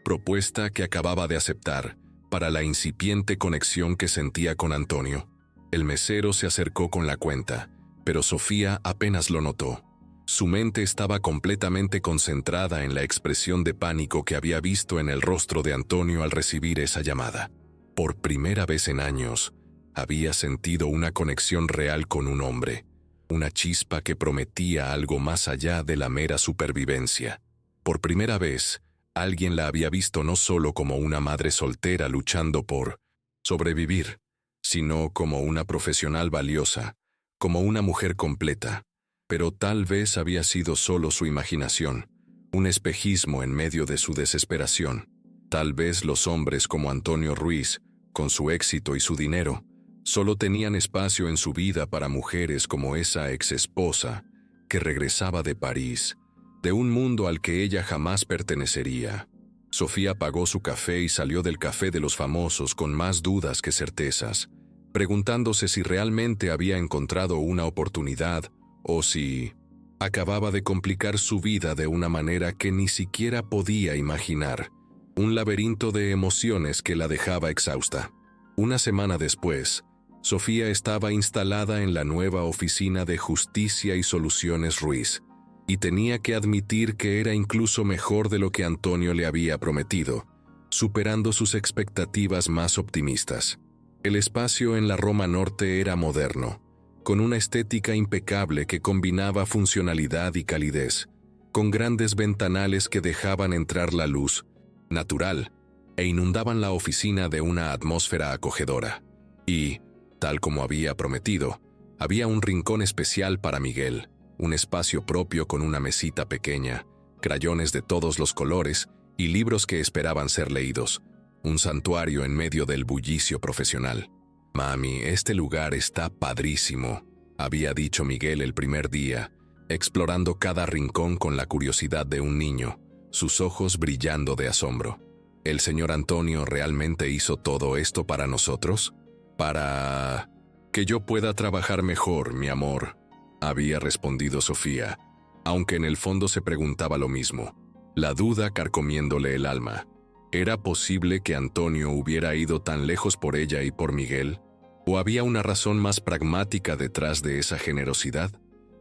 propuesta que acababa de aceptar, para la incipiente conexión que sentía con Antonio? El mesero se acercó con la cuenta, pero Sofía apenas lo notó. Su mente estaba completamente concentrada en la expresión de pánico que había visto en el rostro de Antonio al recibir esa llamada. Por primera vez en años, había sentido una conexión real con un hombre, una chispa que prometía algo más allá de la mera supervivencia. Por primera vez, alguien la había visto no solo como una madre soltera luchando por sobrevivir, sino como una profesional valiosa, como una mujer completa. Pero tal vez había sido solo su imaginación, un espejismo en medio de su desesperación. Tal vez los hombres como Antonio Ruiz, con su éxito y su dinero, solo tenían espacio en su vida para mujeres como esa exesposa que regresaba de París, de un mundo al que ella jamás pertenecería. Sofía pagó su café y salió del café de los famosos con más dudas que certezas, preguntándose si realmente había encontrado una oportunidad o si acababa de complicar su vida de una manera que ni siquiera podía imaginar, un laberinto de emociones que la dejaba exhausta. Una semana después, Sofía estaba instalada en la nueva oficina de Justicia y Soluciones Ruiz, y tenía que admitir que era incluso mejor de lo que Antonio le había prometido, superando sus expectativas más optimistas. El espacio en la Roma Norte era moderno, con una estética impecable que combinaba funcionalidad y calidez, con grandes ventanales que dejaban entrar la luz natural e inundaban la oficina de una atmósfera acogedora. Y, Tal como había prometido, había un rincón especial para Miguel, un espacio propio con una mesita pequeña, crayones de todos los colores y libros que esperaban ser leídos, un santuario en medio del bullicio profesional. «Mami, este lugar está padrísimo», había dicho Miguel el primer día, explorando cada rincón con la curiosidad de un niño, sus ojos brillando de asombro. ¿El señor Antonio realmente hizo todo esto para nosotros? «Para que yo pueda trabajar mejor, mi amor», había respondido Sofía, aunque en el fondo se preguntaba lo mismo, la duda carcomiéndole el alma. ¿Era posible que Antonio hubiera ido tan lejos por ella y por Miguel? ¿O había una razón más pragmática detrás de esa generosidad?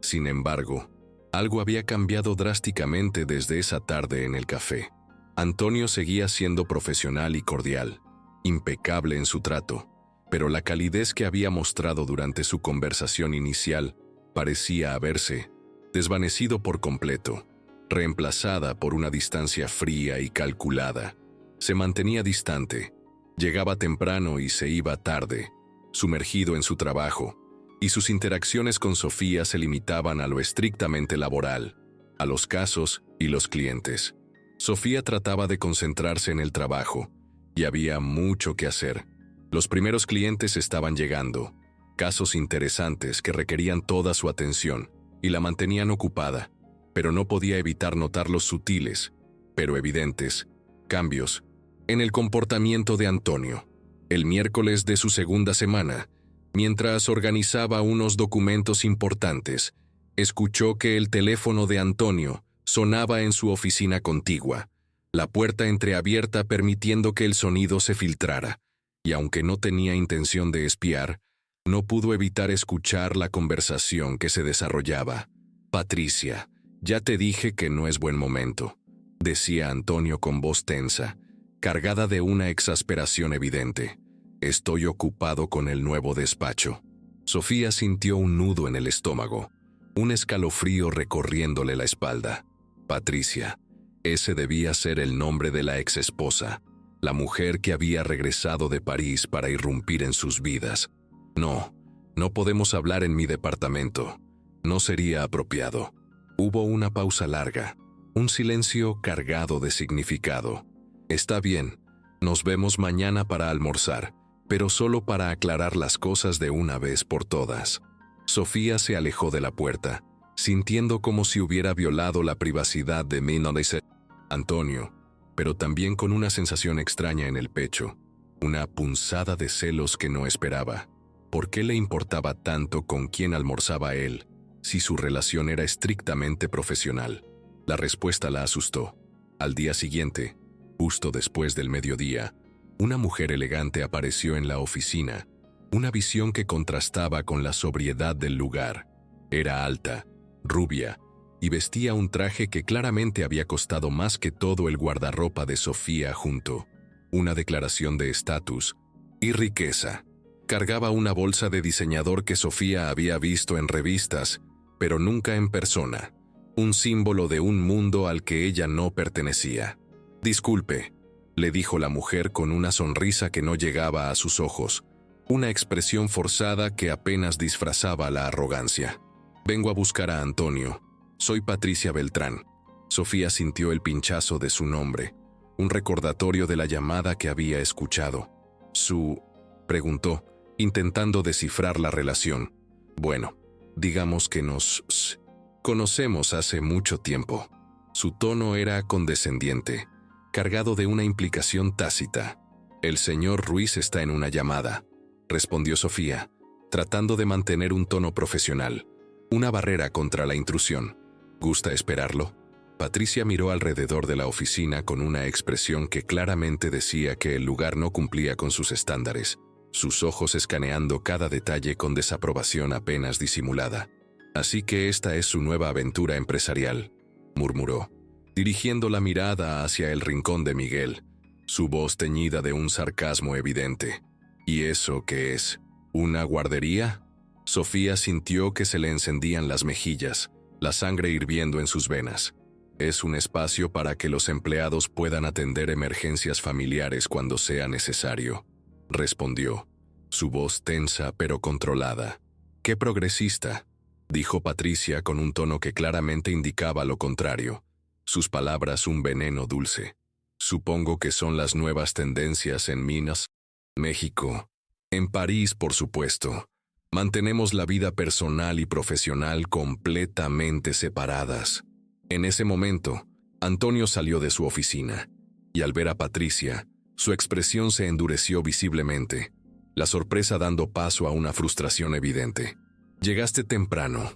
Sin embargo, algo había cambiado drásticamente desde esa tarde en el café. Antonio seguía siendo profesional y cordial, impecable en su trato, pero la calidez que había mostrado durante su conversación inicial parecía haberse desvanecido por completo, reemplazada por una distancia fría y calculada. Se mantenía distante, llegaba temprano y se iba tarde, sumergido en su trabajo, y sus interacciones con Sofía se limitaban a lo estrictamente laboral, a los casos y los clientes. Sofía trataba de concentrarse en el trabajo, y había mucho que hacer. Los primeros clientes estaban llegando, casos interesantes que requerían toda su atención, y la mantenían ocupada, pero no podía evitar notar los sutiles, pero evidentes, cambios en el comportamiento de Antonio. El miércoles de su segunda semana, mientras organizaba unos documentos importantes, escuchó que el teléfono de Antonio sonaba en su oficina contigua, la puerta entreabierta permitiendo que el sonido se filtrara, y aunque no tenía intención de espiar, no pudo evitar escuchar la conversación que se desarrollaba. «Patricia, ya te dije que no es buen momento», decía Antonio con voz tensa, cargada de una exasperación evidente. «Estoy ocupado con el nuevo despacho». Sofía sintió un nudo en el estómago, un escalofrío recorriéndole la espalda. Patricia, ese debía ser el nombre de la exesposa, la mujer que había regresado de París para irrumpir en sus vidas. «No, no podemos hablar en mi departamento. No sería apropiado». Hubo una pausa larga, un silencio cargado de significado. «Está bien, nos vemos mañana para almorzar, pero solo para aclarar las cosas de una vez por todas». Sofía se alejó de la puerta, sintiendo como si hubiera violado la privacidad de Antonio, pero también con una sensación extraña en el pecho, una punzada de celos que no esperaba. ¿Por qué le importaba tanto con quién almorzaba él, si su relación era estrictamente profesional? La respuesta la asustó. Al día siguiente, justo después del mediodía, una mujer elegante apareció en la oficina, una visión que contrastaba con la sobriedad del lugar. Era alta, rubia, y vestía un traje que claramente había costado más que todo el guardarropa de Sofía junto. Una declaración de estatus y riqueza. Cargaba una bolsa de diseñador que Sofía había visto en revistas, pero nunca en persona. Un símbolo de un mundo al que ella no pertenecía. «Disculpe», le dijo la mujer con una sonrisa que no llegaba a sus ojos, una expresión forzada que apenas disfrazaba la arrogancia. «Vengo a buscar a Antonio. Soy Patricia Beltrán». Sofía sintió el pinchazo de su nombre, un recordatorio de la llamada que había escuchado. Preguntó, intentando descifrar la relación. «Bueno, digamos que nos conocemos hace mucho tiempo». Su tono era condescendiente, cargado de una implicación tácita. «El señor Ruiz está en una llamada», respondió Sofía, tratando de mantener un tono profesional, una barrera contra la intrusión. «¿Gusta esperarlo?» Patricia miró alrededor de la oficina con una expresión que claramente decía que el lugar no cumplía con sus estándares, sus ojos escaneando cada detalle con desaprobación apenas disimulada. «Así que esta es su nueva aventura empresarial», murmuró, dirigiendo la mirada hacia el rincón de Miguel, su voz teñida de un sarcasmo evidente. «¿Y eso qué es? ¿Una guardería?» Sofía sintió que se le encendían las mejillas, la sangre hirviendo en sus venas. «Es un espacio para que los empleados puedan atender emergencias familiares cuando sea necesario», respondió, su voz tensa pero controlada. «¡Qué progresista!», dijo Patricia con un tono que claramente indicaba lo contrario. Sus palabras un veneno dulce. «Supongo que son las nuevas tendencias en Minas, México. En París, por supuesto. Mantenemos la vida personal y profesional completamente separadas». En ese momento, Antonio salió de su oficina, y al ver a Patricia, su expresión se endureció visiblemente, la sorpresa dando paso a una frustración evidente. «Llegaste temprano»,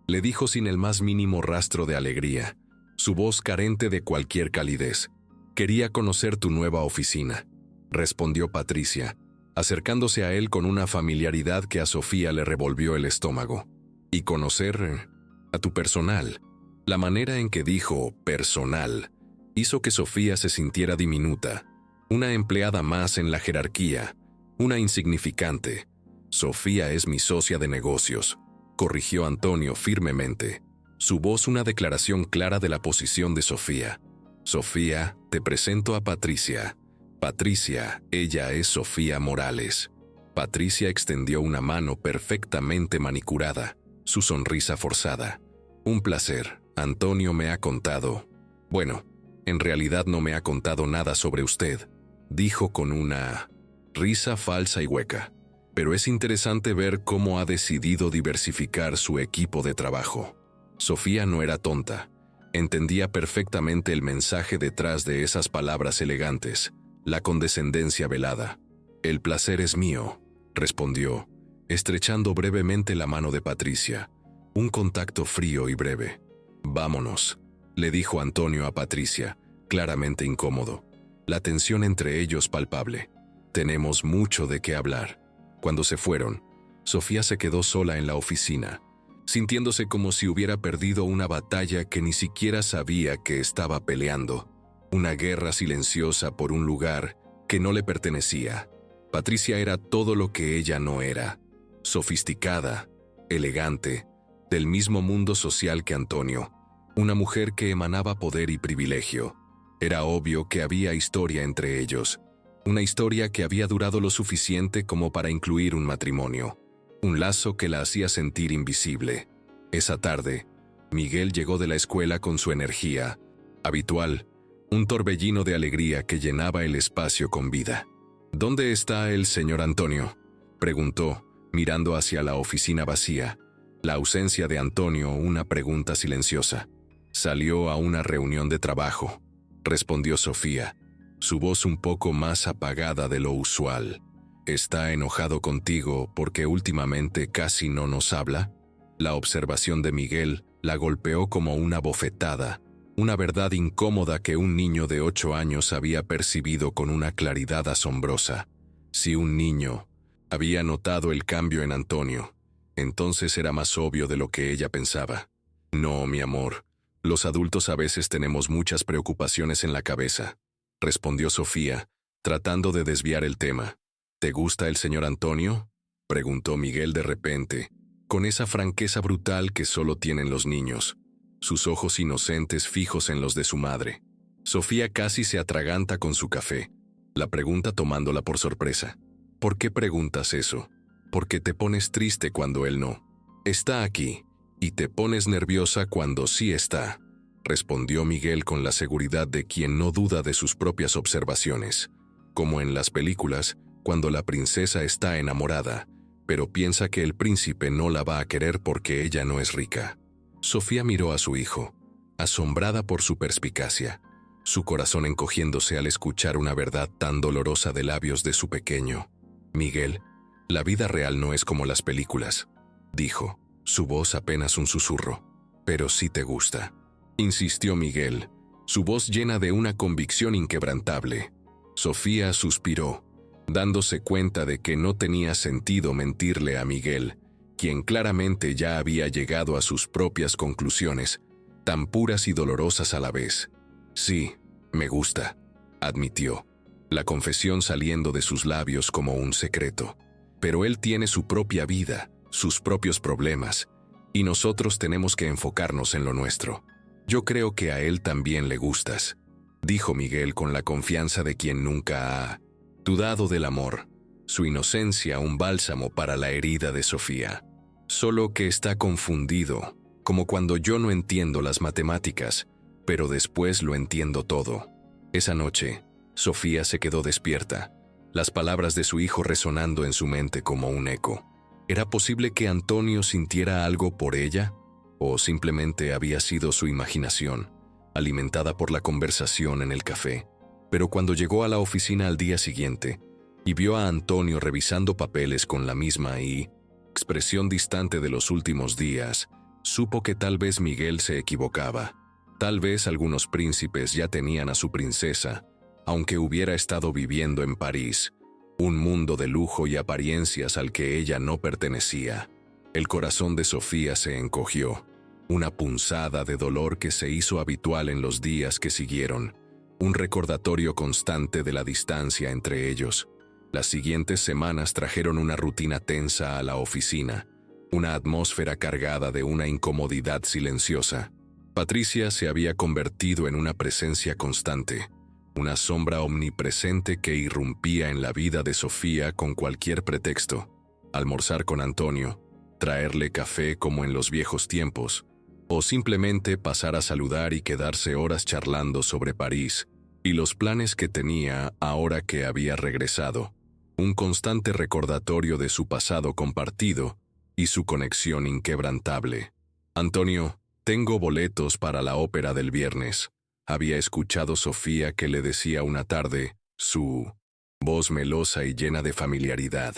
le dijo sin el más mínimo rastro de alegría, su voz carente de cualquier calidez. «Quería conocer tu nueva oficina», respondió Patricia, acercándose a él con una familiaridad que a Sofía le revolvió el estómago. «Y conocer a tu personal». La manera en que dijo «personal» hizo que Sofía se sintiera diminuta, una empleada más en la jerarquía, una insignificante. «Sofía es mi socia de negocios», corrigió Antonio firmemente, su voz una declaración clara de la posición de Sofía. «Sofía, te presento a Patricia. Patricia, ella es Sofía Morales». Patricia extendió una mano perfectamente manicurada, su sonrisa forzada. «Un placer. Antonio me ha contado». «Bueno, en realidad no me ha contado nada sobre usted», dijo con una risa falsa y hueca. «Pero es interesante ver cómo ha decidido diversificar su equipo de trabajo». Sofía no era tonta. Entendía perfectamente el mensaje detrás de esas palabras elegantes, la condescendencia velada. «El placer es mío», respondió, estrechando brevemente la mano de Patricia. Un contacto frío y breve. «Vámonos», le dijo Antonio a Patricia, claramente incómodo. La tensión entre ellos palpable. «Tenemos mucho de qué hablar». Cuando se fueron, Sofía se quedó sola en la oficina, sintiéndose como si hubiera perdido una batalla que ni siquiera sabía que estaba peleando, una guerra silenciosa por un lugar que no le pertenecía. Patricia era todo lo que ella no era, sofisticada, elegante, del mismo mundo social que Antonio, una mujer que emanaba poder y privilegio. Era obvio que había historia entre ellos, una historia que había durado lo suficiente como para incluir un matrimonio, un lazo que la hacía sentir invisible. Esa tarde, Miguel llegó de la escuela con su energía habitual, un torbellino de alegría que llenaba el espacio con vida. «¿Dónde está el señor Antonio?», preguntó, mirando hacia la oficina vacía. La ausencia de Antonio, una pregunta silenciosa. «Salió a una reunión de trabajo», respondió Sofía, su voz un poco más apagada de lo usual. «¿Está enojado contigo porque últimamente casi no nos habla?». La observación de Miguel la golpeó como una bofetada, una verdad incómoda que un niño de 8 años había percibido con una claridad asombrosa. Si un niño había notado el cambio en Antonio, entonces era más obvio de lo que ella pensaba. «No, mi amor, los adultos a veces tenemos muchas preocupaciones en la cabeza», respondió Sofía, tratando de desviar el tema. «¿Te gusta el señor Antonio?», preguntó Miguel de repente, con esa franqueza brutal que solo tienen los niños, sus ojos inocentes fijos en los de su madre. Sofía casi se atraganta con su café, la pregunta tomándola por sorpresa. «¿Por qué preguntas eso? Porque te pones triste cuando él no está aquí, y te pones nerviosa cuando sí está», respondió Miguel con la seguridad de quien no duda de sus propias observaciones. Como en las películas, cuando la princesa está enamorada, pero piensa que el príncipe no la va a querer porque ella no es rica. Sofía miró a su hijo, asombrada por su perspicacia, su corazón encogiéndose al escuchar una verdad tan dolorosa de labios de su pequeño. «Miguel, la vida real no es como las películas», dijo, su voz apenas un susurro. «Pero sí te gusta», insistió Miguel, su voz llena de una convicción inquebrantable. Sofía suspiró, dándose cuenta de que no tenía sentido mentirle a Miguel, quien claramente ya había llegado a sus propias conclusiones, tan puras y dolorosas a la vez. «Sí, me gusta», admitió, la confesión saliendo de sus labios como un secreto. «Pero él tiene su propia vida, sus propios problemas, y nosotros tenemos que enfocarnos en lo nuestro. Yo creo que a él también le gustas», dijo Miguel con la confianza de quien nunca ha dudado del amor. su inocencia un bálsamo para la herida de Sofía. Solo que está confundido, como cuando yo no entiendo las matemáticas, pero después lo entiendo todo. Esa noche, Sofía se quedó despierta, las palabras de su hijo resonando en su mente como un eco. ¿Era posible que Antonio sintiera algo por ella? ¿O simplemente había sido su imaginación, alimentada por la conversación en el café? Pero cuando llegó a la oficina al día siguiente y vio a Antonio revisando papeles con la misma expresión distante de los últimos días, supo que tal vez Miguel se equivocaba. Tal vez algunos príncipes ya tenían a su princesa, aunque hubiera estado viviendo en París, un mundo de lujo y apariencias al que ella no pertenecía. El corazón de Sofía se encogió, una punzada de dolor que se hizo habitual en los días que siguieron, un recordatorio constante de la distancia entre ellos. Las siguientes semanas trajeron una rutina tensa a la oficina, una atmósfera cargada de una incomodidad silenciosa. Patricia se había convertido en una presencia constante, una sombra omnipresente que irrumpía en la vida de Sofía con cualquier pretexto. Almorzar con Antonio, traerle café como en los viejos tiempos, o simplemente pasar a saludar y quedarse horas charlando sobre París y los planes que tenía ahora que había regresado. Un constante recordatorio de su pasado compartido y su conexión inquebrantable. Antonio, tengo boletos para la ópera del viernes. Había escuchado Sofía que le decía una tarde, su voz melosa y llena de familiaridad.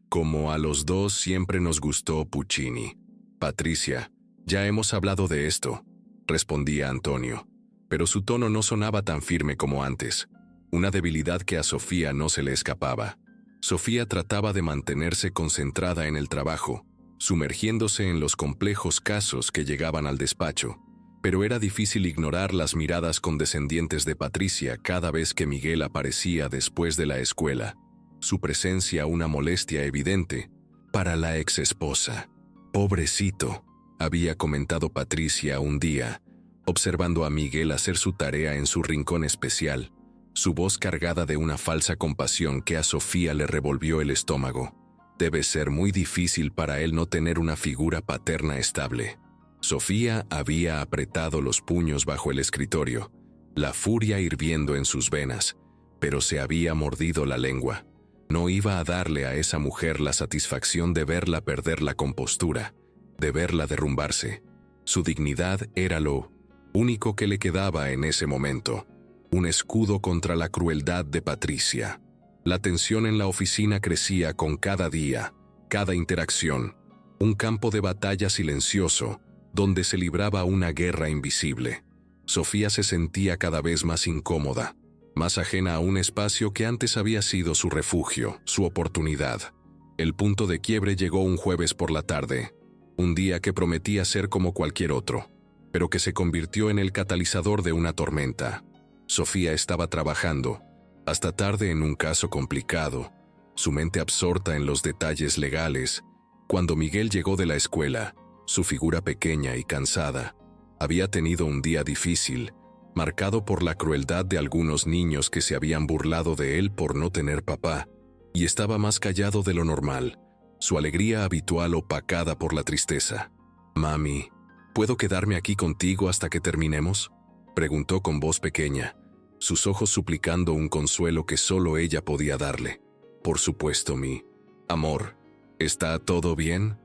Como a los dos siempre nos gustó Puccini. Patricia, ya hemos hablado de esto, respondía Antonio, pero su tono no sonaba tan firme como antes, una debilidad que a Sofía no se le escapaba. Sofía trataba de mantenerse concentrada en el trabajo, sumergiéndose en los complejos casos que llegaban al despacho, pero era difícil ignorar las miradas condescendientes de Patricia cada vez que Miguel aparecía después de la escuela, su presencia una molestia evidente para la exesposa. «Pobrecito», había comentado Patricia un día, observando a Miguel hacer su tarea en su rincón especial, su voz cargada de una falsa compasión que a Sofía le revolvió el estómago. Debe ser muy difícil para él no tener una figura paterna estable. Sofía había apretado los puños bajo el escritorio, la furia hirviendo en sus venas, pero se había mordido la lengua. No iba a darle a esa mujer la satisfacción de verla perder la compostura, de verla derrumbarse. Su dignidad era lo único que le quedaba en ese momento, un escudo contra la crueldad de Patricia. La tensión en la oficina crecía con cada día, cada interacción, un campo de batalla silencioso, donde se libraba una guerra invisible. Sofía se sentía cada vez más incómoda, más ajena a un espacio que antes había sido su refugio, su oportunidad. El punto de quiebre llegó un jueves por la tarde, un día que prometía ser como cualquier otro, pero que se convirtió en el catalizador de una tormenta. Sofía estaba trabajando, hasta tarde en un caso complicado, su mente absorta en los detalles legales, cuando Miguel llegó de la escuela. Su figura pequeña y cansada, había tenido un día difícil, marcado por la crueldad de algunos niños que se habían burlado de él por no tener papá, y estaba más callado de lo normal, su alegría habitual opacada por la tristeza. «Mami, ¿puedo quedarme aquí contigo hasta que terminemos?», preguntó con voz pequeña, sus ojos suplicando un consuelo que solo ella podía darle. «Por supuesto, mi amor. ¿Está todo bien?»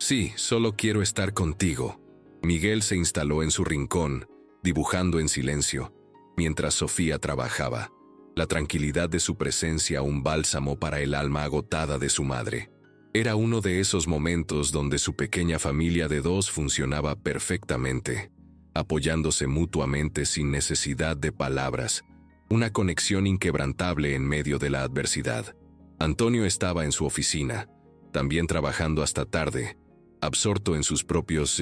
«Sí, solo quiero estar contigo». Miguel se instaló en su rincón, dibujando en silencio, mientras Sofía trabajaba. La tranquilidad de su presencia un bálsamo para el alma agotada de su madre. Era uno de esos momentos donde su pequeña familia de dos funcionaba perfectamente, apoyándose mutuamente sin necesidad de palabras, una conexión inquebrantable en medio de la adversidad. Antonio estaba en su oficina, también trabajando hasta tarde, absorto en sus propios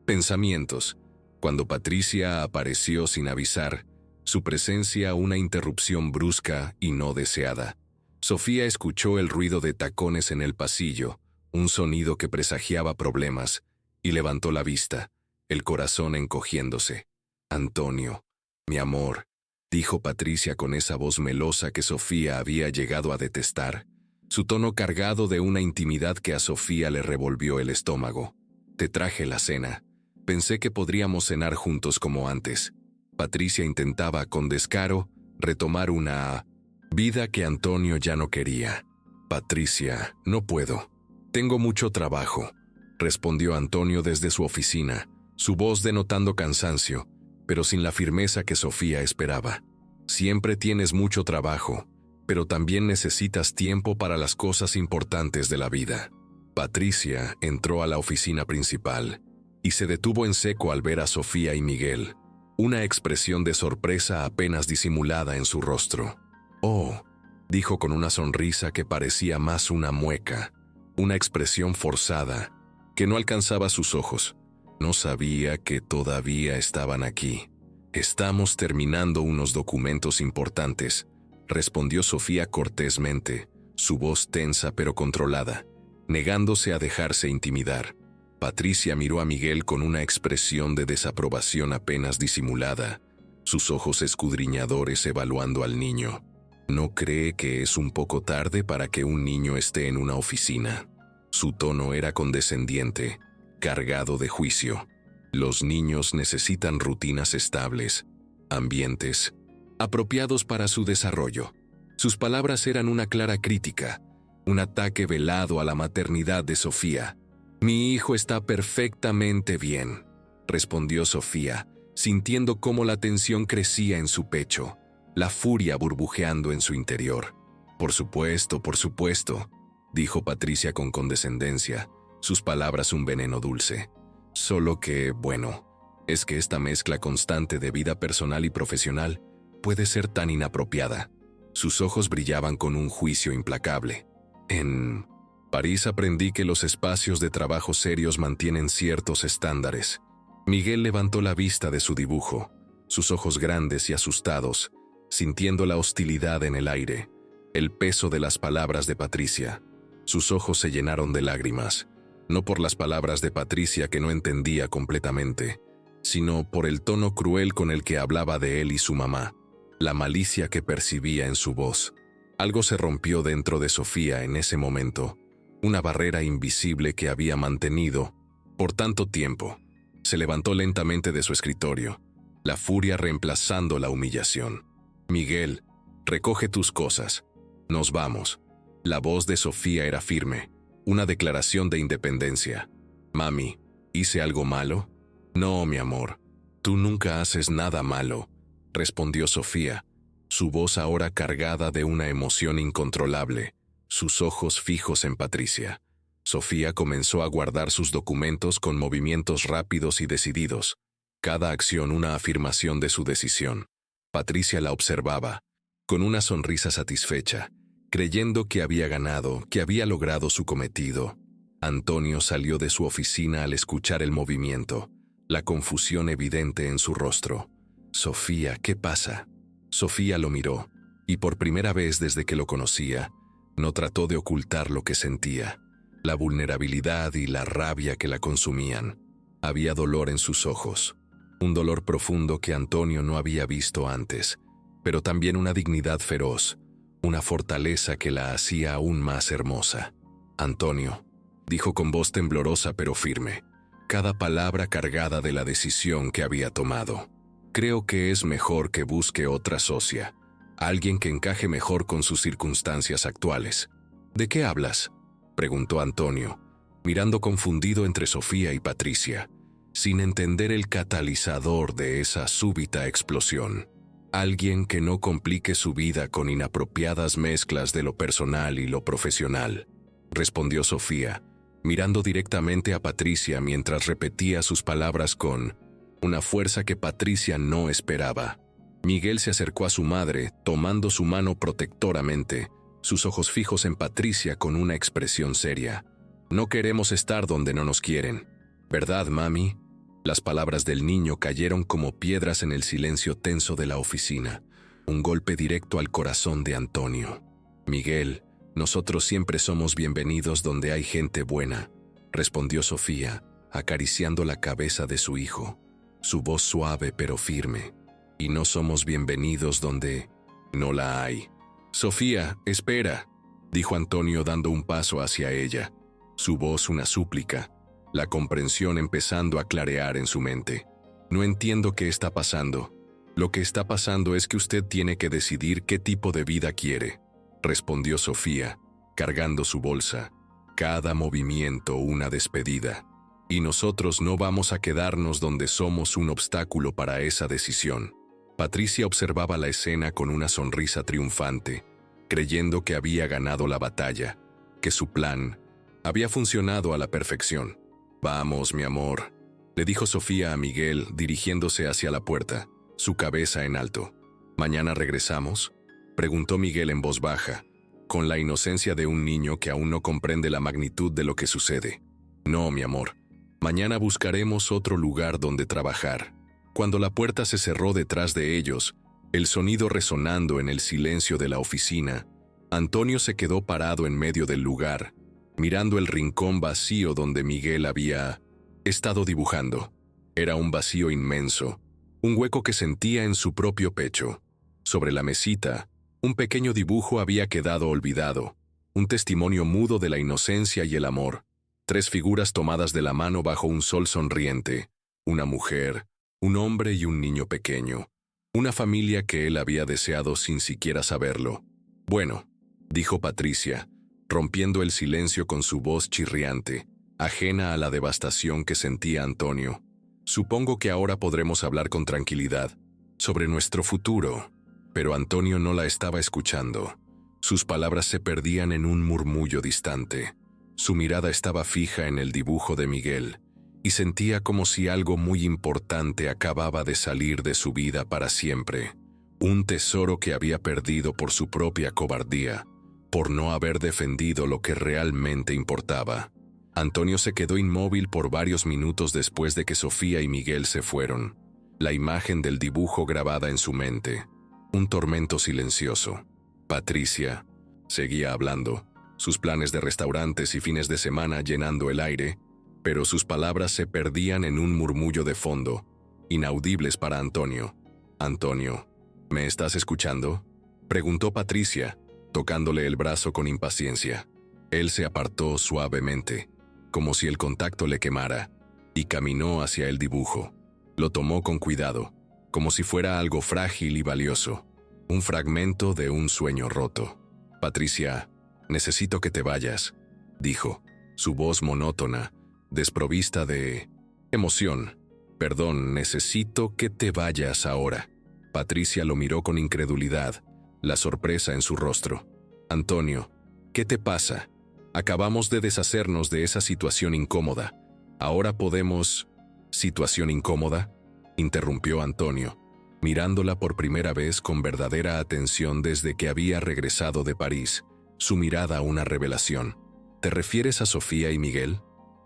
pensamientos, cuando Patricia apareció sin avisar, su presencia una interrupción brusca y no deseada. Sofía escuchó el ruido de tacones en el pasillo, un sonido que presagiaba problemas, y levantó la vista, el corazón encogiéndose. «Antonio, mi amor», dijo Patricia con esa voz melosa que Sofía había llegado a detestar. su tono cargado de una intimidad que a Sofía le revolvió el estómago. «Te traje la cena. Pensé que podríamos cenar juntos como antes». Patricia intentaba, con descaro, retomar una vida que Antonio ya no quería. «Patricia, no puedo. Tengo mucho trabajo», respondió Antonio desde su oficina, su voz denotando cansancio, pero sin la firmeza que Sofía esperaba. «Siempre tienes mucho trabajo, pero también necesitas tiempo para las cosas importantes de la vida». Patricia entró a la oficina principal y se detuvo en seco al ver a Sofía y Miguel, una expresión de sorpresa apenas disimulada en su rostro. «Oh», dijo con una sonrisa que parecía más una mueca, una expresión forzada, que no alcanzaba sus ojos. «No sabía que todavía estaban aquí. Estamos terminando unos documentos importantes», respondió Sofía cortésmente, su voz tensa pero controlada, negándose a dejarse intimidar. Patricia miró a Miguel con una expresión de desaprobación apenas disimulada, sus ojos escudriñadores evaluando al niño. «¿No cree que es un poco tarde para que un niño esté en una oficina?». Su tono era condescendiente, cargado de juicio. «Los niños necesitan rutinas estables, ambientes apropiados para su desarrollo». Sus palabras eran una clara crítica, un ataque velado a la maternidad de Sofía. «Mi hijo está perfectamente bien», respondió Sofía, sintiendo cómo la tensión crecía en su pecho, la furia burbujeando en su interior. Por supuesto», dijo Patricia con condescendencia, sus palabras un veneno dulce. «Solo que, bueno, es que esta mezcla constante de vida personal y profesional puede ser tan inapropiada». Sus ojos brillaban con un juicio implacable. «En París aprendí que los espacios de trabajo serios mantienen ciertos estándares». Miguel levantó la vista de su dibujo, sus ojos grandes y asustados, sintiendo la hostilidad en el aire, el peso de las palabras de Patricia. Sus ojos se llenaron de lágrimas, no por las palabras de Patricia que no entendía completamente, sino por el tono cruel con el que hablaba de él y su mamá, la malicia que percibía en su voz. Algo se rompió dentro de Sofía en ese momento, una barrera invisible que había mantenido por tanto tiempo. Se levantó lentamente de su escritorio, la furia reemplazando la humillación. «Miguel, recoge tus cosas. Nos vamos». La voz de Sofía era firme, una declaración de independencia. «Mami, ¿hice algo malo?». «No, mi amor, tú nunca haces nada malo», respondió Sofía, su voz ahora cargada de una emoción incontrolable, sus ojos fijos en Patricia. Sofía comenzó a guardar sus documentos con movimientos rápidos y decididos, cada acción una afirmación de su decisión. Patricia la observaba, con una sonrisa satisfecha, creyendo que había ganado, que había logrado su cometido. Antonio salió de su oficina al escuchar el movimiento, la confusión evidente en su rostro. «Sofía, ¿qué pasa?». Sofía lo miró, y por primera vez desde que lo conocía, no trató de ocultar lo que sentía, la vulnerabilidad y la rabia que la consumían. Había dolor en sus ojos, un dolor profundo que Antonio no había visto antes, pero también una dignidad feroz, una fortaleza que la hacía aún más hermosa. «Antonio», dijo con voz temblorosa pero firme, cada palabra cargada de la decisión que había tomado. «Creo que es mejor que busque otra socia, alguien que encaje mejor con sus circunstancias actuales». «¿De qué hablas?», preguntó Antonio, mirando confundido entre Sofía y Patricia, sin entender el catalizador de esa súbita explosión. «Alguien que no complique su vida con inapropiadas mezclas de lo personal y lo profesional», respondió Sofía, mirando directamente a Patricia mientras repetía sus palabras con una fuerza que Patricia no esperaba. Miguel se acercó a su madre, tomando su mano protectoramente, sus ojos fijos en Patricia con una expresión seria. «No queremos estar donde no nos quieren, ¿verdad, mami?». Las palabras del niño cayeron como piedras en el silencio tenso de la oficina, un golpe directo al corazón de Antonio. «Miguel, nosotros siempre somos bienvenidos donde hay gente buena», respondió Sofía, acariciando la cabeza de su hijo, su voz suave pero firme. «Y no somos bienvenidos donde no la hay». «Sofía, espera», dijo Antonio dando un paso hacia ella, su voz una súplica, la comprensión empezando a clarear en su mente. No entiendo qué está pasando. Lo que está pasando es que usted tiene que decidir qué tipo de vida quiere, respondió Sofía, cargando su bolsa. Cada movimiento una despedida. Y nosotros no vamos a quedarnos donde somos un obstáculo para esa decisión. Patricia observaba la escena con una sonrisa triunfante, creyendo que había ganado la batalla, que su plan había funcionado a la perfección. «Vamos, mi amor», le dijo Sofía a Miguel dirigiéndose hacia la puerta, su cabeza en alto. «¿Mañana regresamos?», preguntó Miguel en voz baja, con la inocencia de un niño que aún no comprende la magnitud de lo que sucede. «No, mi amor. Mañana buscaremos otro lugar donde trabajar». Cuando la puerta se cerró detrás de ellos, el sonido resonando en el silencio de la oficina, Antonio se quedó parado en medio del lugar, mirando el rincón vacío donde Miguel había estado dibujando. Era un vacío inmenso, un hueco que sentía en su propio pecho. Sobre la mesita, un pequeño dibujo había quedado olvidado, un testimonio mudo de la inocencia y el amor. 3 figuras tomadas de la mano bajo un sol sonriente, una mujer, un hombre y un niño pequeño. Una familia que él había deseado sin siquiera saberlo. «Bueno», dijo Patricia, rompiendo el silencio con su voz chirriante, ajena a la devastación que sentía Antonio. «Supongo que ahora podremos hablar con tranquilidad sobre nuestro futuro». Pero Antonio no la estaba escuchando. Sus palabras se perdían en un murmullo distante. Su mirada estaba fija en el dibujo de Miguel, y sentía como si algo muy importante acababa de salir de su vida para siempre. Un tesoro que había perdido por su propia cobardía, por no haber defendido lo que realmente importaba. Antonio se quedó inmóvil por varios minutos después de que Sofía y Miguel se fueron. La imagen del dibujo grabada en su mente. Un tormento silencioso. Patricia seguía hablando, sus planes de restaurantes y fines de semana llenando el aire, pero sus palabras se perdían en un murmullo de fondo, inaudibles para Antonio. «Antonio, ¿me estás escuchando?», preguntó Patricia, tocándole el brazo con impaciencia. Él se apartó suavemente, como si el contacto le quemara, y caminó hacia el dibujo. Lo tomó con cuidado, como si fuera algo frágil y valioso, un fragmento de un sueño roto. «Patricia, necesito que te vayas», dijo, su voz monótona, desprovista de emoción. «Perdón, necesito que te vayas ahora». Patricia lo miró con incredulidad, la sorpresa en su rostro. «Antonio, ¿qué te pasa? Acabamos de deshacernos de esa situación incómoda. Ahora podemos...» «¿Situación incómoda?», interrumpió Antonio, mirándola por primera vez con verdadera atención desde que había regresado de París, su mirada una revelación. «¿Te refieres a Sofía y Miguel?».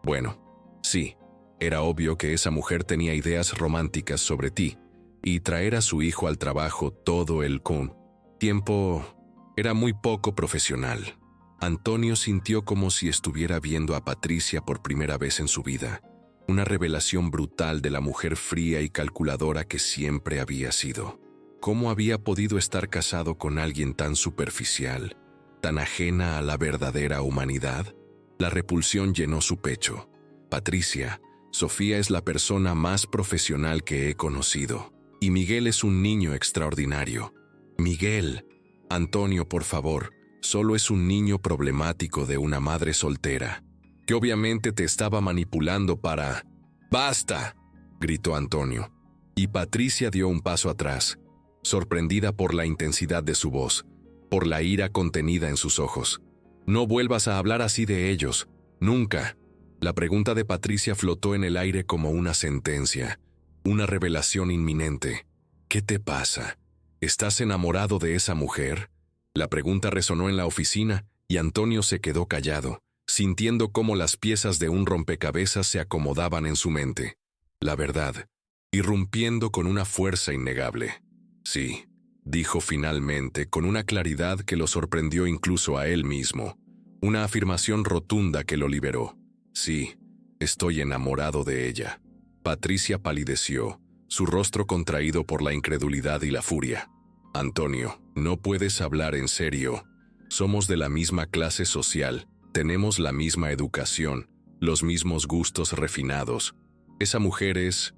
«Bueno, sí, era obvio que esa mujer tenía ideas románticas sobre ti, y traer a su hijo al trabajo todo el tiempo era muy poco profesional». Antonio sintió como si estuviera viendo a Patricia por primera vez en su vida, una revelación brutal de la mujer fría y calculadora que siempre había sido. ¿Cómo había podido estar casado con alguien tan superficial, tan ajena a la verdadera humanidad? La repulsión llenó su pecho. «Patricia, Sofía es la persona más profesional que he conocido, y Miguel es un niño extraordinario». «Miguel, Antonio, por favor, solo es un niño problemático de una madre soltera, que obviamente te estaba manipulando para...». «¡Basta!», gritó Antonio, y Patricia dio un paso atrás, sorprendida por la intensidad de su voz, por la ira contenida en sus ojos. «No vuelvas a hablar así de ellos, nunca». La pregunta de Patricia flotó en el aire como una sentencia, una revelación inminente. «¿Qué te pasa? ¿Estás enamorado de esa mujer?». La pregunta resonó en la oficina y Antonio se quedó callado, sintiendo cómo las piezas de un rompecabezas se acomodaban en su mente. La verdad, irrumpiendo con una fuerza innegable. «Sí», dijo finalmente con una claridad que lo sorprendió incluso a él mismo, una afirmación rotunda que lo liberó. «Sí, estoy enamorado de ella». Patricia palideció, su rostro contraído por la incredulidad y la furia. «Antonio, no puedes hablar en serio. somos de la misma clase social, tenemos la misma educación, los mismos gustos refinados. Esa mujer es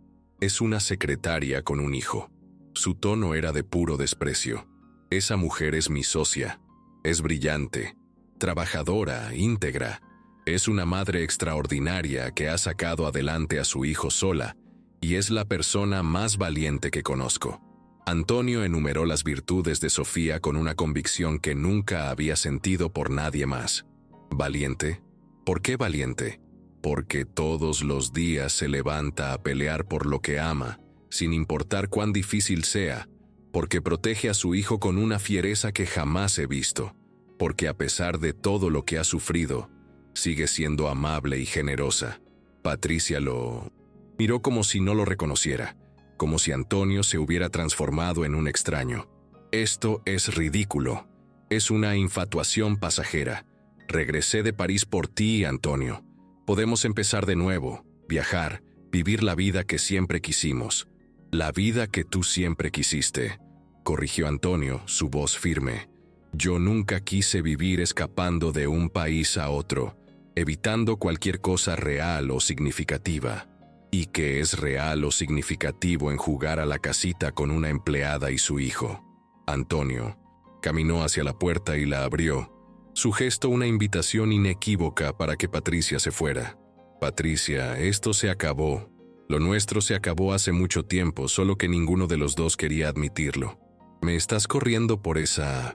una secretaria con un hijo. Su tono era de puro desprecio. Esa mujer es mi socia. Es brillante, trabajadora, íntegra. Es una madre extraordinaria que ha sacado adelante a su hijo sola y es la persona más valiente que conozco. Antonio enumeró las virtudes de Sofía con una convicción que nunca había sentido por nadie más. ¿Valiente? ¿Por qué valiente? Porque todos los días se levanta a pelear por lo que ama, sin importar cuán difícil sea, porque protege a su hijo con una fiereza que jamás he visto, porque a pesar de todo lo que ha sufrido, sigue siendo amable y generosa. Patricia lo miró como si no lo reconociera, como si Antonio se hubiera transformado en un extraño. Esto es ridículo. Es una infatuación pasajera. Regresé de París por ti, Antonio. Podemos empezar de nuevo, viajar, vivir la vida que siempre quisimos. La vida que tú siempre quisiste, corrigió Antonio, su voz firme. Yo nunca quise vivir escapando de un país a otro, evitando cualquier cosa real o significativa. ¿Y qué es real o significativo en jugar a la casita con una empleada y su hijo? Antonio caminó hacia la puerta y la abrió, su gesto una invitación inequívoca para que Patricia se fuera. Patricia, esto se acabó. Lo nuestro se acabó hace mucho tiempo, solo que ninguno de los dos quería admitirlo. ¿Me estás corriendo por esa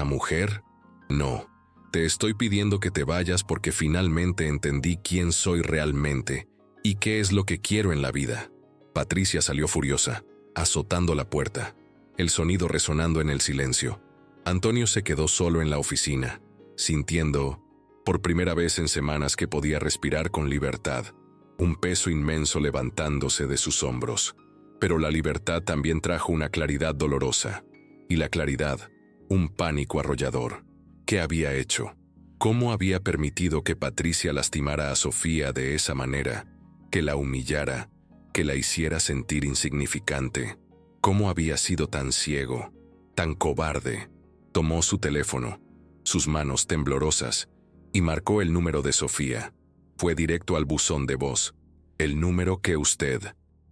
mujer? No. Te estoy pidiendo que te vayas porque finalmente entendí quién soy realmente y qué es lo que quiero en la vida. Patricia salió furiosa, azotando la puerta, el sonido resonando en el silencio. Antonio se quedó solo en la oficina, sintiendo, por primera vez en semanas, que podía respirar con libertad, un peso inmenso levantándose de sus hombros. Pero la libertad también trajo una claridad dolorosa, y la claridad, un pánico arrollador. ¿Qué había hecho? ¿Cómo había permitido que Patricia lastimara a Sofía de esa manera, que la humillara, que la hiciera sentir insignificante? ¿Cómo había sido tan ciego, tan cobarde? Tomó su teléfono, sus manos temblorosas, y marcó el número de Sofía. Fue directo al buzón de voz. El número que usted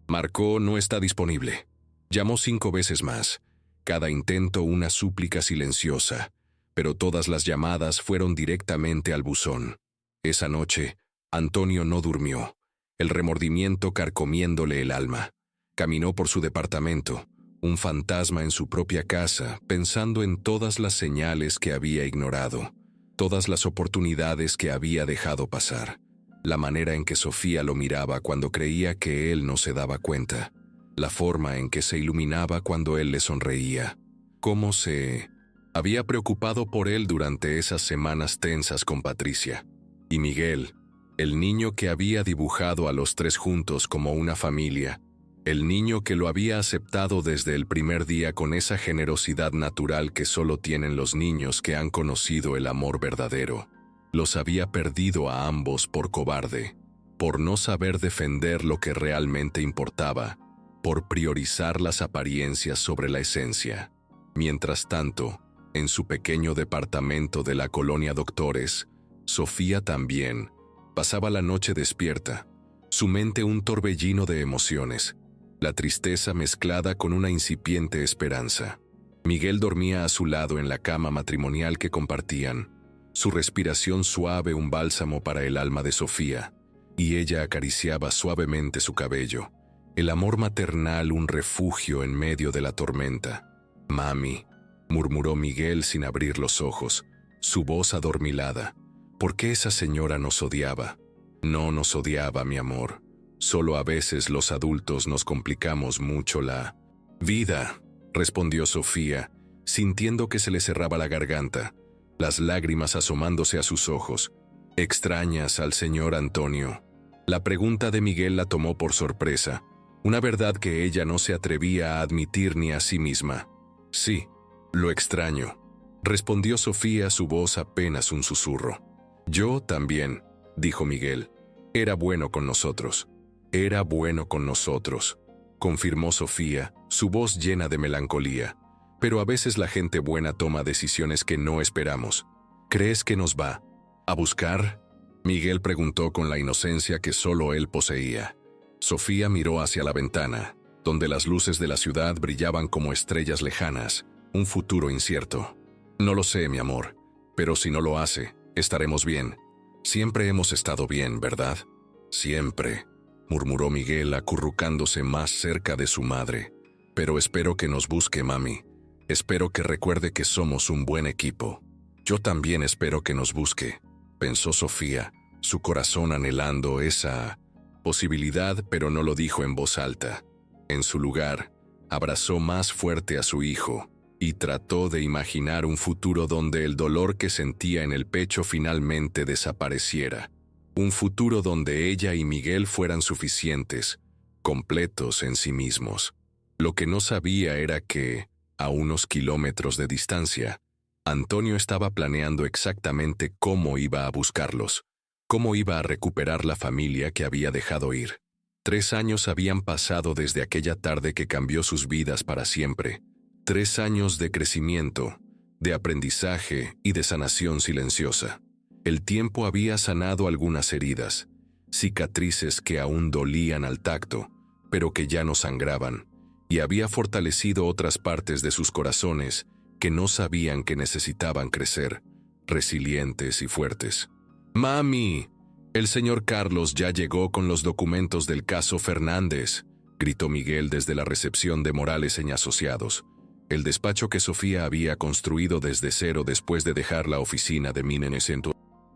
marcó no está disponible. Llamó 5 veces más, cada intento una súplica silenciosa, pero todas las llamadas fueron directamente al buzón. Esa noche, Antonio no durmió, el remordimiento carcomiéndole el alma. Caminó por su departamento, un fantasma en su propia casa, pensando en todas las señales que había ignorado, todas las oportunidades que había dejado pasar, la manera en que Sofía lo miraba cuando creía que él no se daba cuenta, la forma en que se iluminaba cuando él le sonreía, cómo se había preocupado por él durante esas semanas tensas con Patricia. Y Miguel, el niño que había dibujado a los 3 juntos como una familia, el niño que lo había aceptado desde el primer día con esa generosidad natural que solo tienen los niños que han conocido el amor verdadero, los había perdido a ambos por cobarde, por no saber defender lo que realmente importaba, por priorizar las apariencias sobre la esencia. Mientras tanto, en su pequeño departamento de la colonia Doctores, Sofía también pasaba la noche despierta, su mente un torbellino de emociones, la tristeza mezclada con una incipiente esperanza. Miguel dormía a su lado en la cama matrimonial que compartían, su respiración suave un bálsamo para el alma de Sofía, y ella acariciaba suavemente su cabello, el amor maternal un refugio en medio de la tormenta. «Mami», murmuró Miguel sin abrir los ojos, su voz adormilada. «¿Por qué esa señora nos odiaba?» «No nos odiaba, mi amor. Solo a veces los adultos nos complicamos mucho la vida», respondió Sofía, sintiendo que se le cerraba la garganta, las lágrimas asomándose a sus ojos. «¿Extrañas al señor Antonio?» La pregunta de Miguel la tomó por sorpresa, una verdad que ella no se atrevía a admitir ni a sí misma. «Sí, lo extraño», respondió Sofía, su voz apenas un susurro. «Yo también», dijo Miguel. «Era bueno con nosotros». «Era bueno con nosotros», confirmó Sofía, su voz llena de melancolía. Pero a veces la gente buena toma decisiones que no esperamos. ¿Crees que nos va a buscar?, Miguel preguntó con la inocencia que solo él poseía. Sofía miró hacia la ventana, donde las luces de la ciudad brillaban como estrellas lejanas, un futuro incierto. No lo sé, mi amor, pero si no lo hace, estaremos bien. Siempre hemos estado bien, ¿verdad? Siempre, murmuró Miguel acurrucándose más cerca de su madre. Pero espero que nos busque, mami. Espero que recuerde que somos un buen equipo. Yo también espero que nos busque, pensó Sofía, su corazón anhelando esa posibilidad, pero no lo dijo en voz alta. En su lugar, abrazó más fuerte a su hijo y trató de imaginar un futuro donde el dolor que sentía en el pecho finalmente desapareciera. Un futuro donde ella y Miguel fueran suficientes, completos en sí mismos. Lo que no sabía era que, a unos kilómetros de distancia, Antonio estaba planeando exactamente cómo iba a buscarlos, cómo iba a recuperar la familia que había dejado ir. 3 años habían pasado desde aquella tarde que cambió sus vidas para siempre. 3 años de crecimiento, de aprendizaje y de sanación silenciosa. El tiempo había sanado algunas heridas, cicatrices que aún dolían al tacto, pero que ya no sangraban, y había fortalecido otras partes de sus corazones que no sabían que necesitaban crecer, resilientes y fuertes. «¡Mami! El señor Carlos ya llegó con los documentos del caso Fernández», gritó Miguel desde la recepción de Morales & Asociados, el despacho que Sofía había construido desde cero después de dejar la oficina de Minenes en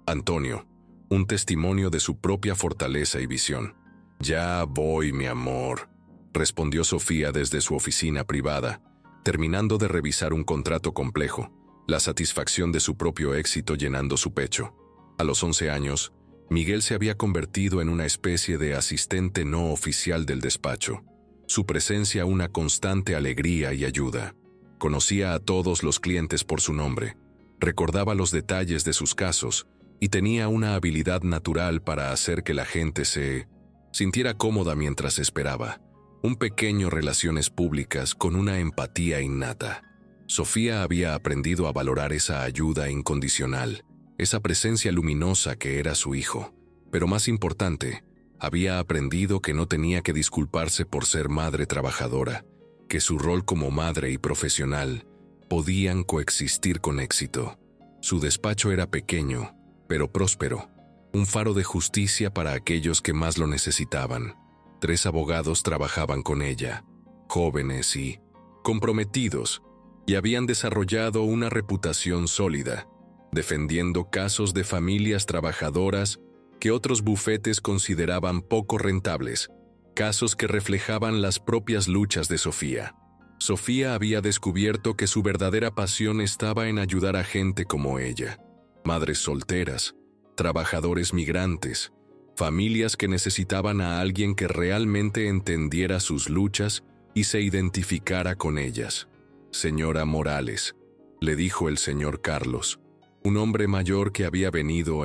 Antonio, un testimonio de su propia fortaleza y visión. «Ya voy, mi amor», respondió Sofía desde su oficina privada, terminando de revisar un contrato complejo, la satisfacción de su propio éxito llenando su pecho. A los 11 años, Miguel se había convertido en una especie de asistente no oficial del despacho. Su presencia una constante alegría y ayuda. Conocía a todos los clientes por su nombre, recordaba los detalles de sus casos y tenía una habilidad natural para hacer que la gente se sintiera cómoda mientras esperaba. Un pequeño relaciones públicas con una empatía innata. Sofía había aprendido a valorar esa ayuda incondicional, esa presencia luminosa que era su hijo. Pero más importante, había aprendido que no tenía que disculparse por ser madre trabajadora, que su rol como madre y profesional podían coexistir con éxito. Su despacho era pequeño, pero próspero, un faro de justicia para aquellos que más lo necesitaban. 3 abogados trabajaban con ella, jóvenes y comprometidos, y habían desarrollado una reputación sólida, defendiendo casos de familias trabajadoras que otros bufetes consideraban poco rentables, casos que reflejaban las propias luchas de Sofía. Sofía había descubierto que su verdadera pasión estaba en ayudar a gente como ella, madres solteras, trabajadores migrantes, familias que necesitaban a alguien que realmente entendiera sus luchas y se identificara con ellas. «Señora Morales», le dijo el señor Carlos, un hombre mayor que había venido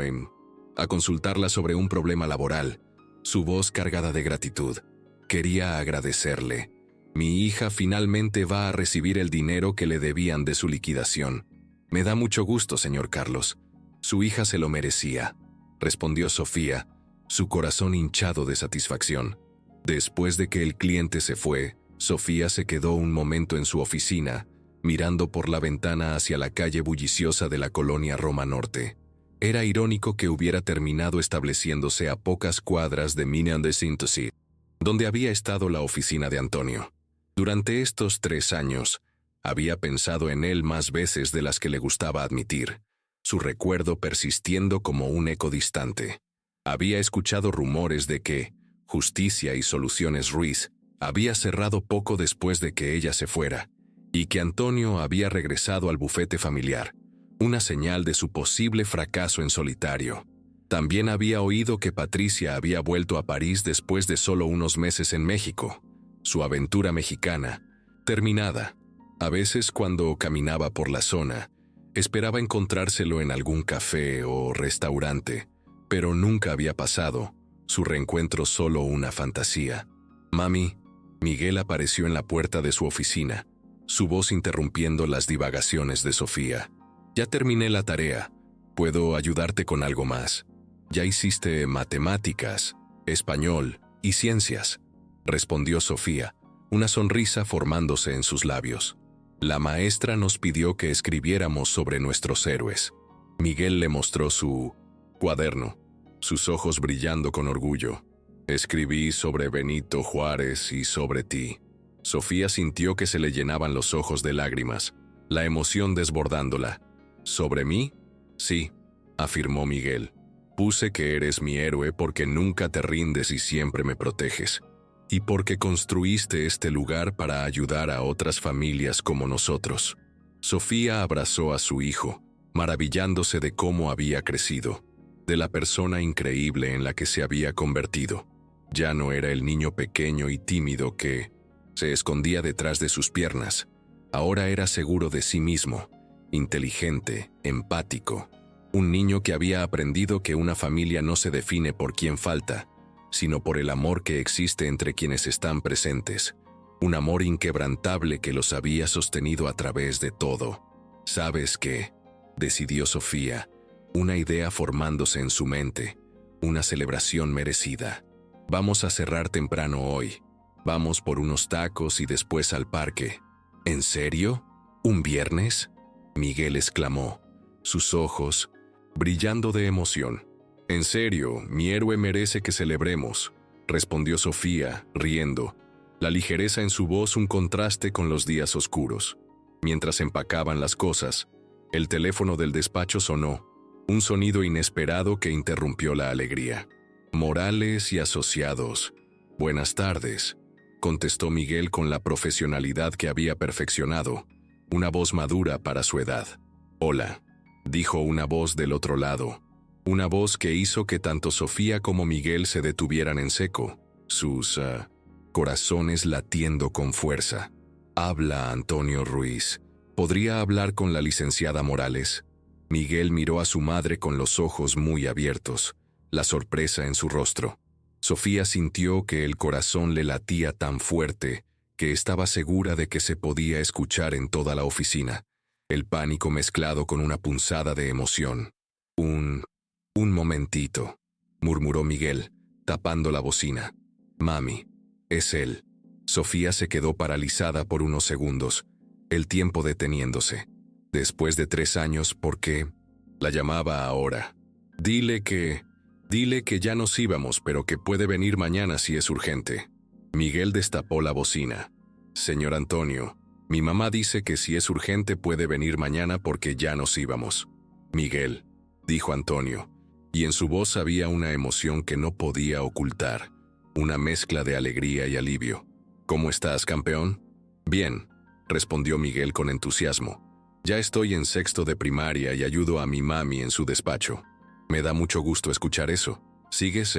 a consultarla sobre un problema laboral, su voz cargada de gratitud. «Quería agradecerle. Mi hija finalmente va a recibir el dinero que le debían de su liquidación». «Me da mucho gusto, señor Carlos. Su hija se lo merecía», respondió Sofía, su corazón hinchado de satisfacción. Después de que el cliente se fue, Sofía se quedó un momento en su oficina, mirando por la ventana hacia la calle bulliciosa de la colonia Roma Norte. Era irónico que hubiera terminado estableciéndose a pocas cuadras de Mine de Síntesis, donde había estado la oficina de Antonio. Durante estos 3 años, había pensado en él más veces de las que le gustaba admitir, su recuerdo persistiendo como un eco distante. Había escuchado rumores de que Justicia y Soluciones Ruiz había cerrado poco después de que ella se fuera, y que Antonio había regresado al bufete familiar, una señal de su posible fracaso en solitario. También había oído que Patricia había vuelto a París después de solo unos meses en México, su aventura mexicana, terminada. A veces cuando caminaba por la zona, esperaba encontrárselo en algún café o restaurante, pero nunca había pasado, su reencuentro solo una fantasía. «Mami», Miguel apareció en la puerta de su oficina, su voz interrumpiendo las divagaciones de Sofía. Ya terminé la tarea. ¿Puedo ayudarte con algo más? Ya hiciste matemáticas, español y ciencias, respondió Sofía, una sonrisa formándose en sus labios. La maestra nos pidió que escribiéramos sobre nuestros héroes. Miguel le mostró su cuaderno, sus ojos brillando con orgullo. Escribí sobre Benito Juárez y sobre ti. Sofía sintió que se le llenaban los ojos de lágrimas, la emoción desbordándola. ¿Sobre mí? Sí, afirmó Miguel. Puse que eres mi héroe porque nunca te rindes y siempre me proteges. Y porque construiste este lugar para ayudar a otras familias como nosotros. Sofía abrazó a su hijo, maravillándose de cómo había crecido, de la persona increíble en la que se había convertido. Ya no era el niño pequeño y tímido que se escondía detrás de sus piernas. Ahora era seguro de sí mismo, inteligente, empático. Un niño que había aprendido que una familia no se define por quién falta, sino por el amor que existe entre quienes están presentes. Un amor inquebrantable que los había sostenido a través de todo. ¿Sabes qué?, decidió Sofía, una idea formándose en su mente, una celebración merecida. Vamos a cerrar temprano hoy. Vamos por unos tacos y después al parque. ¿En serio? ¿Un viernes?, Miguel exclamó, sus ojos brillando de emoción. En serio, mi héroe merece que celebremos, respondió Sofía, riendo, la ligereza en su voz un contraste con los días oscuros. Mientras empacaban las cosas, el teléfono del despacho sonó, un sonido inesperado que interrumpió la alegría. Morales y Asociados. Buenas tardes, contestó Miguel con la profesionalidad que había perfeccionado, una voz madura para su edad. Hola, dijo una voz del otro lado, una voz que hizo que tanto Sofía como Miguel se detuvieran en seco, sus corazones latiendo con fuerza. Habla Antonio Ruiz. ¿Podría hablar con la licenciada Morales? Miguel miró a su madre con los ojos muy abiertos, la sorpresa en su rostro. Sofía sintió que el corazón le latía tan fuerte que estaba segura de que se podía escuchar en toda la oficina, el pánico mezclado con una punzada de emoción. Un momentito, murmuró Miguel, tapando la bocina. Mami, es él. Sofía se quedó paralizada por unos segundos, el tiempo deteniéndose. Después de 3 años, ¿por qué? La llamaba ahora. Dile que ya nos íbamos, pero que puede venir mañana si es urgente. Miguel destapó la bocina. Señor Antonio, mi mamá dice que si es urgente puede venir mañana porque ya nos íbamos. Miguel, dijo Antonio, y en su voz había una emoción que no podía ocultar, una mezcla de alegría y alivio. ¿Cómo estás, campeón? Bien, respondió Miguel con entusiasmo. Ya estoy en 6º de primaria y ayudo a mi mami en su despacho. Me da mucho gusto escuchar eso. ¿Sigues,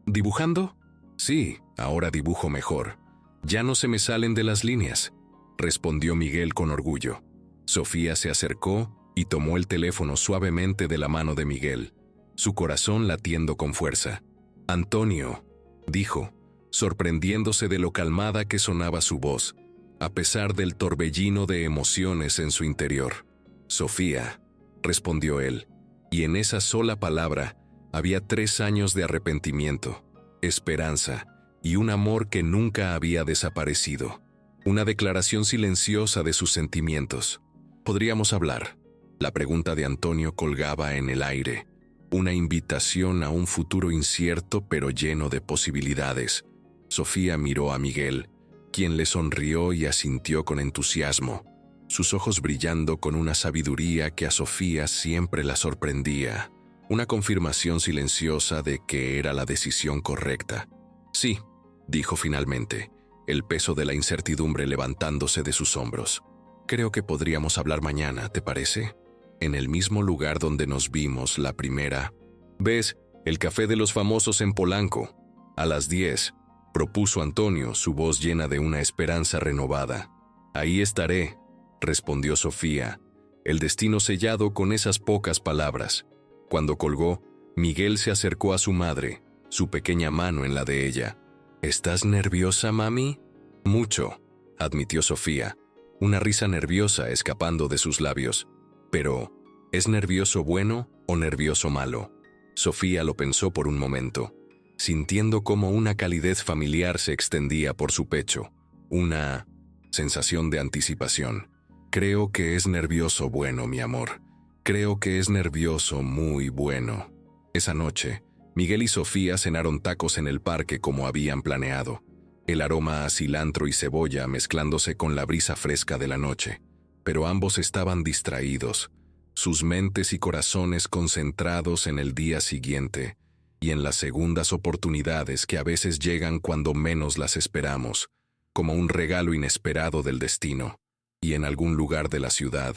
dibujando? Sí, ahora dibujo mejor. Ya no se me salen de las líneas, respondió Miguel con orgullo. Sofía se acercó y tomó el teléfono suavemente de la mano de Miguel, su corazón latiendo con fuerza. Antonio, dijo, sorprendiéndose de lo calmada que sonaba su voz, a pesar del torbellino de emociones en su interior. Sofía, respondió él, y en esa sola palabra había 3 años de arrepentimiento, esperanza y un amor que nunca había desaparecido. Una declaración silenciosa de sus sentimientos. ¿Podríamos hablar? La pregunta de Antonio colgaba en el aire, una invitación a un futuro incierto pero lleno de posibilidades. Sofía miró a Miguel, quien le sonrió y asintió con entusiasmo, sus ojos brillando con una sabiduría que a Sofía siempre la sorprendía, una confirmación silenciosa de que era la decisión correcta. Sí, dijo finalmente, el peso de la incertidumbre levantándose de sus hombros. Creo que podríamos hablar mañana, ¿te parece? En el mismo lugar donde nos vimos la primera. ¿Ves? El café de los famosos en Polanco. A las 10, propuso Antonio, su voz llena de una esperanza renovada. Ahí estaré, respondió Sofía, el destino sellado con esas pocas palabras. Cuando colgó, Miguel se acercó a su madre, su pequeña mano en la de ella. ¿Estás nerviosa, mami? Mucho, admitió Sofía, una risa nerviosa escapando de sus labios. Pero, ¿es nervioso bueno o nervioso malo? Sofía lo pensó por un momento, sintiendo cómo una calidez familiar se extendía por su pecho, una sensación de anticipación. Creo que es nervioso bueno, mi amor. Creo que es nervioso muy bueno. Esa noche, Miguel y Sofía cenaron tacos en el parque como habían planeado, el aroma a cilantro y cebolla mezclándose con la brisa fresca de la noche. Pero ambos estaban distraídos, sus mentes y corazones concentrados en el día siguiente y en las segundas oportunidades que a veces llegan cuando menos las esperamos, como un regalo inesperado del destino. Y en algún lugar de la ciudad,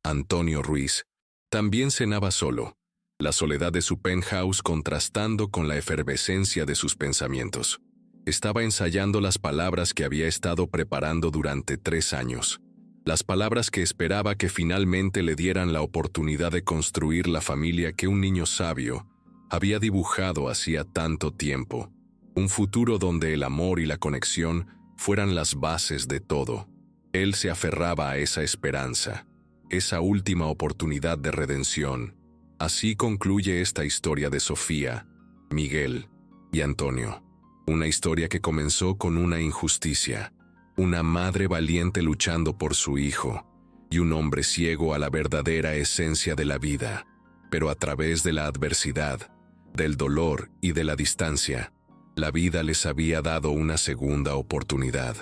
Antonio Ruiz también cenaba solo, la soledad de su penthouse contrastando con la efervescencia de sus pensamientos. Estaba ensayando las palabras que había estado preparando durante 3 años, las palabras que esperaba que finalmente le dieran la oportunidad de construir la familia que un niño sabio había dibujado hacía tanto tiempo, un futuro donde el amor y la conexión fueran las bases de todo. Él se aferraba a esa esperanza, esa última oportunidad de redención. Así concluye esta historia de Sofía, Miguel y Antonio. Una historia que comenzó con una injusticia, una madre valiente luchando por su hijo, y un hombre ciego a la verdadera esencia de la vida. Pero a través de la adversidad, del dolor y de la distancia, la vida les había dado una segunda oportunidad.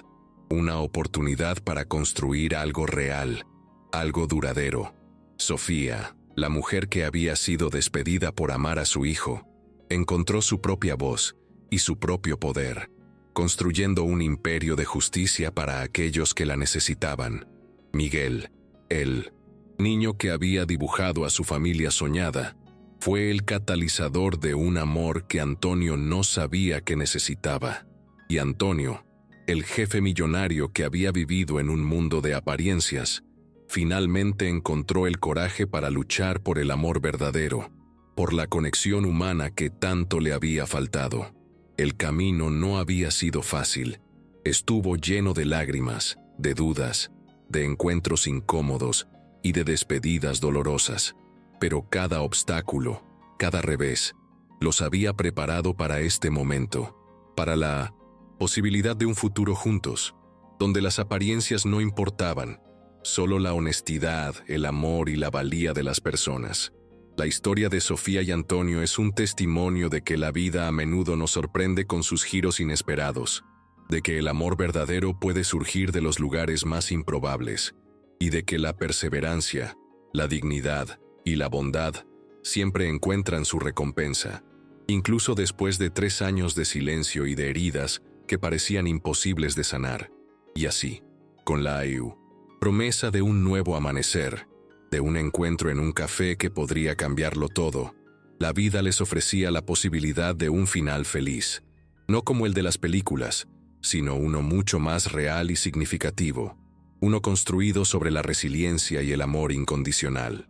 Una oportunidad para construir algo real, algo duradero. Sofía, la mujer que había sido despedida por amar a su hijo, encontró su propia voz y su propio poder, construyendo un imperio de justicia para aquellos que la necesitaban. Miguel, el niño que había dibujado a su familia soñada, fue el catalizador de un amor que Antonio no sabía que necesitaba. Y Antonio, el jefe millonario que había vivido en un mundo de apariencias, finalmente encontró el coraje para luchar por el amor verdadero, por la conexión humana que tanto le había faltado. El camino no había sido fácil, estuvo lleno de lágrimas, de dudas, de encuentros incómodos y de despedidas dolorosas, pero cada obstáculo, cada revés, los había preparado para este momento, para la posibilidad de un futuro juntos, donde las apariencias no importaban, solo la honestidad, el amor y la valía de las personas. La historia de Sofía y Antonio es un testimonio de que la vida a menudo nos sorprende con sus giros inesperados, de que el amor verdadero puede surgir de los lugares más improbables, y de que la perseverancia, la dignidad y la bondad siempre encuentran su recompensa, incluso después de 3 años de silencio y de heridas que parecían imposibles de sanar. Y así, con la promesa de un nuevo amanecer, de un encuentro en un café que podría cambiarlo todo, la vida les ofrecía la posibilidad de un final feliz, no como el de las películas, sino uno mucho más real y significativo, uno construido sobre la resiliencia y el amor incondicional.